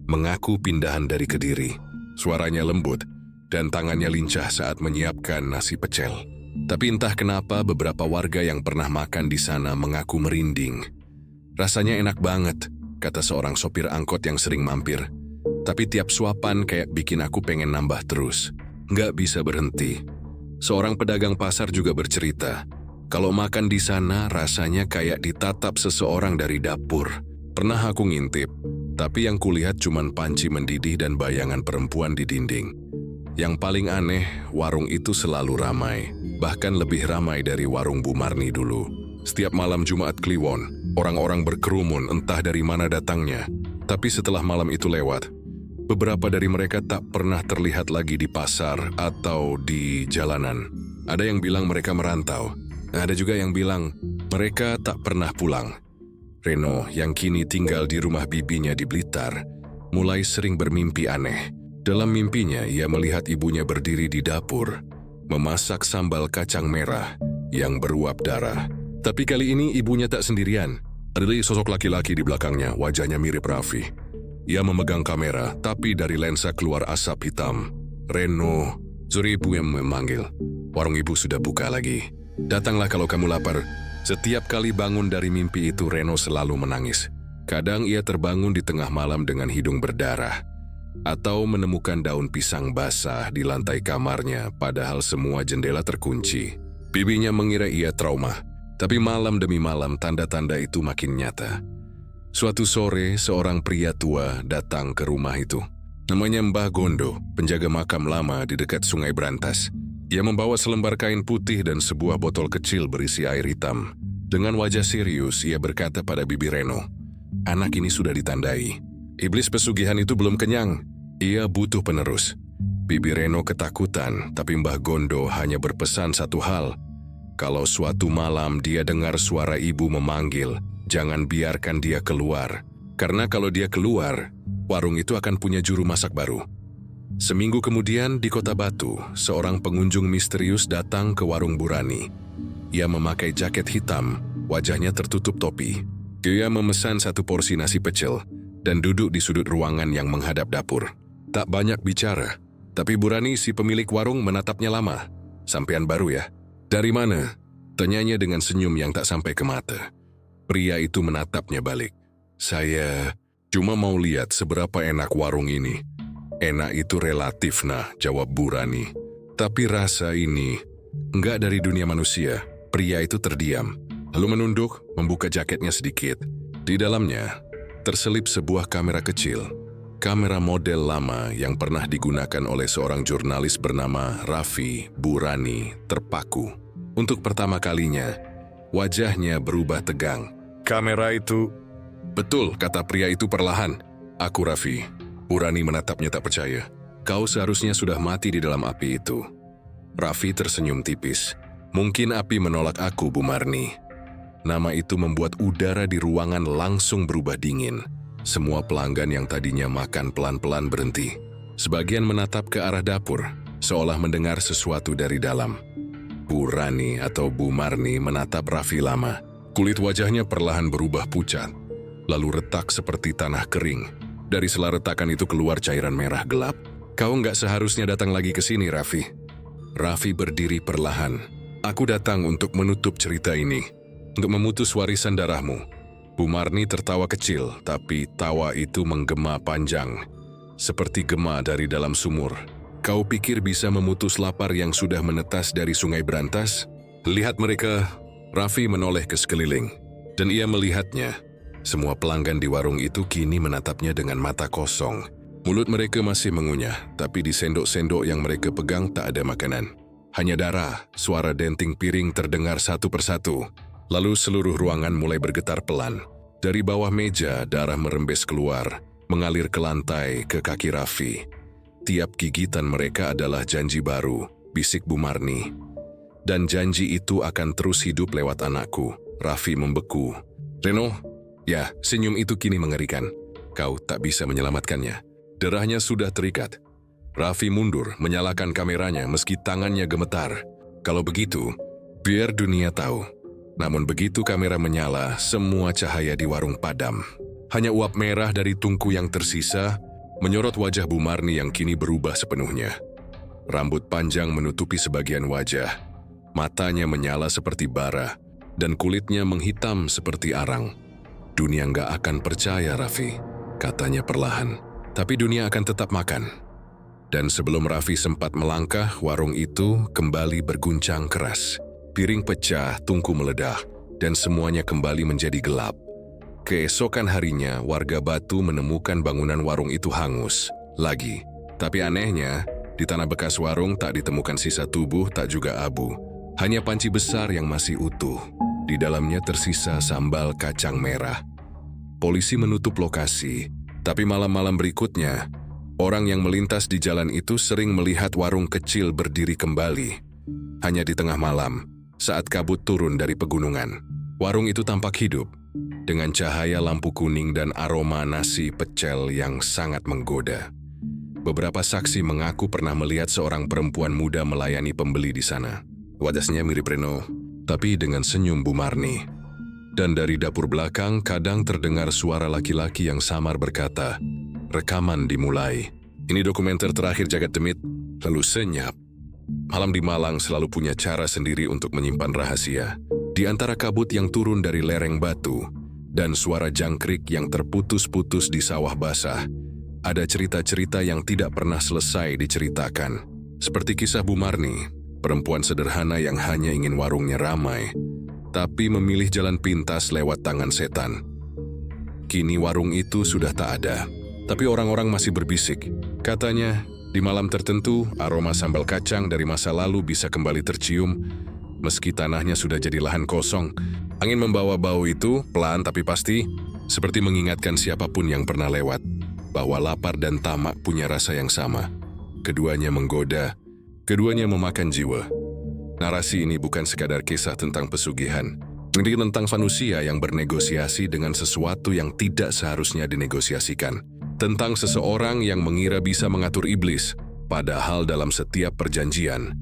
mengaku pindahan dari Kediri. Suaranya lembut dan tangannya lincah saat menyiapkan nasi pecel. Tapi entah kenapa beberapa warga yang pernah makan di sana mengaku merinding. Rasanya enak banget, kata seorang sopir angkot yang sering mampir. Tapi tiap suapan kayak bikin aku pengen nambah terus. Nggak bisa berhenti. Seorang pedagang pasar juga bercerita, kalau makan di sana rasanya kayak ditatap seseorang dari dapur. Pernah aku ngintip, tapi yang kulihat cuman panci mendidih dan bayangan perempuan di dinding. Yang paling aneh, warung itu selalu ramai, bahkan lebih ramai dari warung Bu Marni dulu. Setiap malam Jumat Kliwon, orang-orang berkerumun entah dari mana datangnya. Tapi setelah malam itu lewat, beberapa dari mereka tak pernah terlihat lagi di pasar atau di jalanan. Ada yang bilang mereka merantau. Ada juga yang bilang mereka tak pernah pulang. Reno, yang kini tinggal di rumah bibinya di Blitar, mulai sering bermimpi aneh. Dalam mimpinya, ia melihat ibunya berdiri di dapur, memasak sambal kacang merah yang beruap darah. Tapi kali ini ibunya tak sendirian. Ada sosok laki-laki di belakangnya, wajahnya mirip Raffi. Ia memegang kamera, tapi dari lensa keluar asap hitam. Reno, Zuri ibu yang memanggil. Warung ibu sudah buka lagi. Datanglah kalau kamu lapar. Setiap kali bangun dari mimpi itu, Reno selalu menangis. Kadang ia terbangun di tengah malam dengan hidung berdarah. Atau menemukan daun pisang basah di lantai kamarnya, padahal semua jendela terkunci. Bibinya mengira ia trauma. Tapi malam demi malam tanda-tanda itu makin nyata. Suatu sore, seorang pria tua datang ke rumah itu. Namanya Mbah Gondo, penjaga makam lama di dekat Sungai Brantas. Ia membawa selembar kain putih dan sebuah botol kecil berisi air hitam. Dengan wajah serius, ia berkata pada Bibi Reno, "Anak ini sudah ditandai. Iblis pesugihan itu belum kenyang. Ia butuh penerus." Bibi Reno ketakutan, tapi Mbah Gondo hanya berpesan satu hal. Kalau suatu malam dia dengar suara ibu memanggil, jangan biarkan dia keluar. Karena kalau dia keluar, warung itu akan punya juru masak baru. Seminggu kemudian di Kota Batu, seorang pengunjung misterius datang ke warung Burani. Ia memakai jaket hitam, wajahnya tertutup topi. Dia memesan satu porsi nasi pecel dan duduk di sudut ruangan yang menghadap dapur. Tak banyak bicara, tapi Burani si pemilik warung menatapnya lama. "Sampean baru ya? Dari mana?" Tanyanya dengan senyum yang tak sampai ke mata. Pria itu menatapnya balik. "Saya cuma mau lihat seberapa enak warung ini." "Enak itu relatif nah," jawab Burani. "Tapi rasa ini enggak dari dunia manusia." Pria itu terdiam, lalu menunduk, membuka jaketnya sedikit. Di dalamnya terselip sebuah kamera kecil. Kamera model lama yang pernah digunakan oleh seorang jurnalis bernama Raffi Burani terpaku. Untuk pertama kalinya, wajahnya berubah tegang. "Kamera itu..." "Betul," kata pria itu perlahan. "Aku Raffi." Burani menatapnya tak percaya. "Kau seharusnya sudah mati di dalam api itu." Raffi tersenyum tipis. "Mungkin api menolak aku, Bu Marni." Nama itu membuat udara di ruangan langsung berubah dingin. Semua pelanggan yang tadinya makan pelan-pelan berhenti. Sebagian menatap ke arah dapur, seolah mendengar sesuatu dari dalam. Bu Rani atau Bu Marni menatap Raffi lama. Kulit wajahnya perlahan berubah pucat, lalu retak seperti tanah kering. Dari sela retakan itu keluar cairan merah gelap. "Kau nggak seharusnya datang lagi ke sini, Raffi." Raffi berdiri perlahan. "Aku datang untuk menutup cerita ini, untuk memutus warisan darahmu." Bu Marni tertawa kecil, tapi tawa itu menggema panjang, seperti gema dari dalam sumur. "Kau pikir bisa memutus lapar yang sudah menetas dari Sungai Brantas? Lihat mereka." Raffi menoleh ke sekeliling, dan ia melihatnya. Semua pelanggan di warung itu kini menatapnya dengan mata kosong. Mulut mereka masih mengunyah, tapi di sendok-sendok yang mereka pegang tak ada makanan. Hanya darah. Suara denting piring terdengar satu persatu. Lalu seluruh ruangan mulai bergetar pelan. Dari bawah meja, darah merembes keluar, mengalir ke lantai, ke kaki Raffi. "Tiap gigitan mereka adalah janji baru," bisik Bu Marni. "Dan janji itu akan terus hidup lewat anakku." Raffi membeku. "Reno?" "Ya," senyum itu kini mengerikan. "Kau tak bisa menyelamatkannya." Derahnya sudah terikat. Raffi mundur, menyalakan kameranya meski tangannya gemetar. "Kalau begitu, biar dunia tahu." Namun begitu kamera menyala, semua cahaya di warung padam. Hanya uap merah dari tungku yang tersisa menyorot wajah Bu Marni yang kini berubah sepenuhnya. Rambut panjang menutupi sebagian wajah. Matanya menyala seperti bara, dan kulitnya menghitam seperti arang. "Dunia nggak akan percaya, Raffi," katanya perlahan. "Tapi dunia akan tetap makan." Dan sebelum Raffi sempat melangkah, warung itu kembali berguncang keras. Piring pecah, tungku meledak, dan semuanya kembali menjadi gelap. Keesokan harinya, warga Batu menemukan bangunan warung itu hangus lagi. Tapi anehnya, di tanah bekas warung tak ditemukan sisa tubuh, tak juga abu. Hanya panci besar yang masih utuh. Di dalamnya tersisa sambal kacang merah. Polisi menutup lokasi, tapi malam-malam berikutnya, orang yang melintas di jalan itu sering melihat warung kecil berdiri kembali. Hanya di tengah malam, saat kabut turun dari pegunungan, warung itu tampak hidup, dengan cahaya lampu kuning dan aroma nasi pecel yang sangat menggoda. Beberapa saksi mengaku pernah melihat seorang perempuan muda melayani pembeli di sana. Wajahnya mirip Reno, tapi dengan senyum Bu Marni. Dan dari dapur belakang kadang terdengar suara laki-laki yang samar berkata, "Rekaman dimulai." Ini dokumenter terakhir Jagat Demit, lalu senyap. Malam di Malang selalu punya cara sendiri untuk menyimpan rahasia. Di antara kabut yang turun dari lereng batu dan suara jangkrik yang terputus-putus di sawah basah, ada cerita-cerita yang tidak pernah selesai diceritakan. Seperti kisah Bu Marni, perempuan sederhana yang hanya ingin warungnya ramai, tapi memilih jalan pintas lewat tangan setan. Kini warung itu sudah tak ada, tapi orang-orang masih berbisik. Katanya, di malam tertentu, aroma sambal kacang dari masa lalu bisa kembali tercium, meski tanahnya sudah jadi lahan kosong. Angin membawa bau itu, pelan tapi pasti, seperti mengingatkan siapapun yang pernah lewat, bahwa lapar dan tamak punya rasa yang sama. Keduanya menggoda, keduanya memakan jiwa. Narasi ini bukan sekadar kisah tentang pesugihan. Ini tentang manusia yang bernegosiasi dengan sesuatu yang tidak seharusnya dinegosiasikan. Tentang seseorang yang mengira bisa mengatur iblis, padahal dalam setiap perjanjian,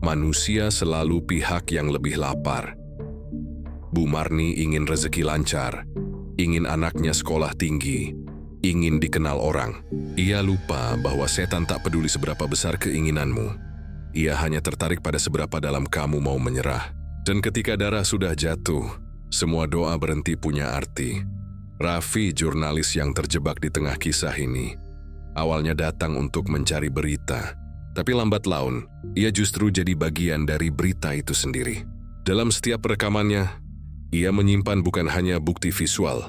manusia selalu pihak yang lebih lapar. Bu Marni ingin rezeki lancar, ingin anaknya sekolah tinggi, ingin dikenal orang. Ia lupa bahwa setan tak peduli seberapa besar keinginanmu. Ia hanya tertarik pada seberapa dalam kamu mau menyerah. Dan ketika darah sudah jatuh, semua doa berhenti punya arti. Raffi, jurnalis yang terjebak di tengah kisah ini, awalnya datang untuk mencari berita. Tapi lambat laun, ia justru jadi bagian dari berita itu sendiri. Dalam setiap rekamannya, ia menyimpan bukan hanya bukti visual,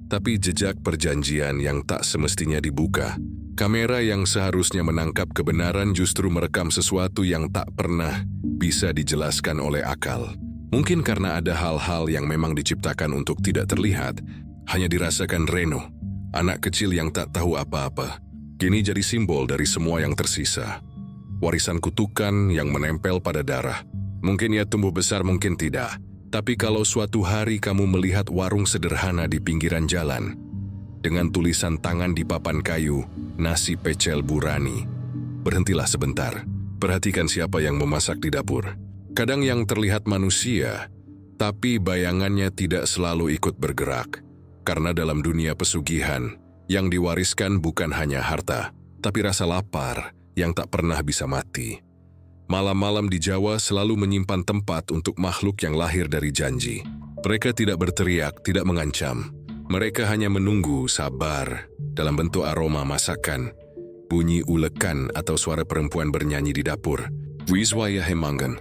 tapi jejak perjanjian yang tak semestinya dibuka. Kamera yang seharusnya menangkap kebenaran justru merekam sesuatu yang tak pernah bisa dijelaskan oleh akal. Mungkin karena ada hal-hal yang memang diciptakan untuk tidak terlihat, hanya dirasakan Reno, anak kecil yang tak tahu apa-apa. Kini jadi simbol dari semua yang tersisa. Warisan kutukan yang menempel pada darah. Mungkin ia tumbuh besar, mungkin tidak. Tapi kalau suatu hari kamu melihat warung sederhana di pinggiran jalan, dengan tulisan tangan di papan kayu, "Nasi pecel Bu Rani," berhentilah sebentar. Perhatikan siapa yang memasak di dapur. Kadang yang terlihat manusia, tapi bayangannya tidak selalu ikut bergerak. Karena dalam dunia pesugihan, yang diwariskan bukan hanya harta, tapi rasa lapar yang tak pernah bisa mati. Malam-malam di Jawa selalu menyimpan tempat untuk makhluk yang lahir dari janji. Mereka tidak berteriak, tidak mengancam. Mereka hanya menunggu, sabar, dalam bentuk aroma masakan, bunyi ulekan atau suara perempuan bernyanyi di dapur. "Wiswaya Hemanggan,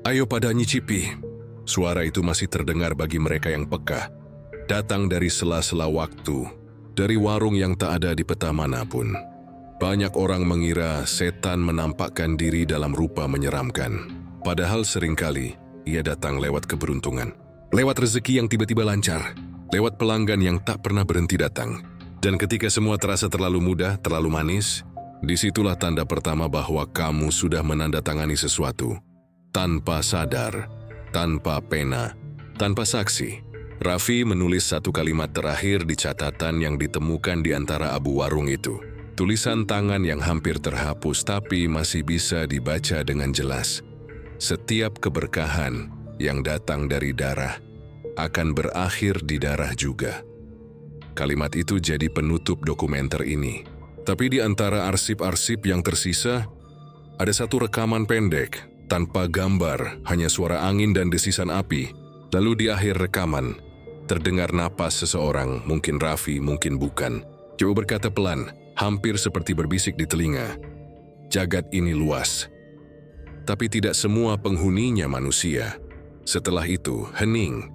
ayo pada nyicipi." Suara itu masih terdengar bagi mereka yang peka. Datang dari sela-sela waktu, dari warung yang tak ada di peta manapun. Banyak orang mengira setan menampakkan diri dalam rupa menyeramkan. Padahal seringkali ia datang lewat keberuntungan. Lewat rezeki yang tiba-tiba lancar. Lewat pelanggan yang tak pernah berhenti datang. Dan ketika semua terasa terlalu mudah, terlalu manis, disitulah tanda pertama bahwa kamu sudah menandatangani sesuatu. Tanpa sadar, tanpa pena, tanpa saksi. Raffi menulis satu kalimat terakhir di catatan yang ditemukan di antara abu warung itu. Tulisan tangan yang hampir terhapus tapi masih bisa dibaca dengan jelas. Setiap keberkahan yang datang dari darah akan berakhir di darah juga. Kalimat itu jadi penutup dokumenter ini. Tapi di antara arsip-arsip yang tersisa, ada satu rekaman pendek, tanpa gambar, hanya suara angin dan desisan api. Lalu di akhir rekaman, terdengar napas seseorang, mungkin Raffi, mungkin bukan. Coba berkata pelan, hampir seperti berbisik di telinga. "Jagat ini luas, tapi tidak semua penghuninya manusia." Setelah itu, hening.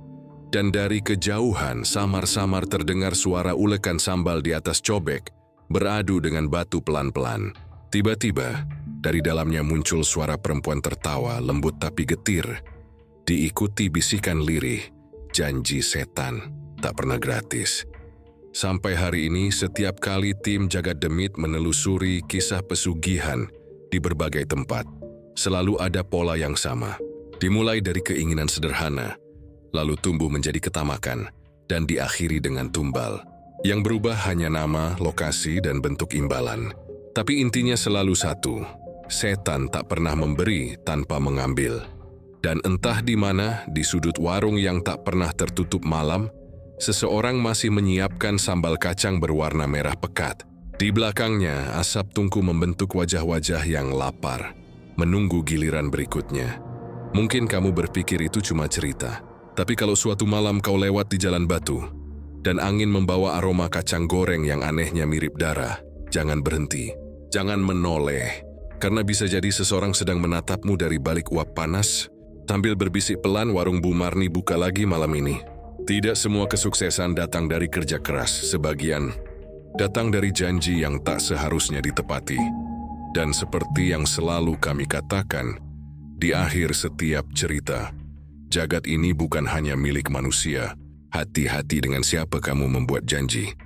Dan dari kejauhan samar-samar terdengar suara ulekan sambal di atas cobek, beradu dengan batu pelan-pelan. Tiba-tiba, dari dalamnya muncul suara perempuan tertawa, lembut tapi getir. Diikuti bisikan lirih, janji setan, tak pernah gratis. Sampai hari ini, setiap kali tim Jagat Demit menelusuri kisah pesugihan di berbagai tempat, selalu ada pola yang sama. Dimulai dari keinginan sederhana, lalu tumbuh menjadi ketamakan, dan diakhiri dengan tumbal. Yang berubah hanya nama, lokasi, dan bentuk imbalan. Tapi intinya selalu satu, setan tak pernah memberi tanpa mengambil. Dan entah di mana, di sudut warung yang tak pernah tertutup malam, seseorang masih menyiapkan sambal kacang berwarna merah pekat. Di belakangnya, asap tungku membentuk wajah-wajah yang lapar, menunggu giliran berikutnya. Mungkin kamu berpikir itu cuma cerita, tapi kalau suatu malam kau lewat di jalan batu, dan angin membawa aroma kacang goreng yang anehnya mirip darah, jangan berhenti, jangan menoleh, karena bisa jadi seseorang sedang menatapmu dari balik uap panas. Sambil berbisik pelan, warung Bu Marni buka lagi malam ini. Tidak semua kesuksesan datang dari kerja keras, sebagian datang dari janji yang tak seharusnya ditepati. Dan seperti yang selalu kami katakan, di akhir setiap cerita, jagat ini bukan hanya milik manusia. Hati-hati dengan siapa kamu membuat janji.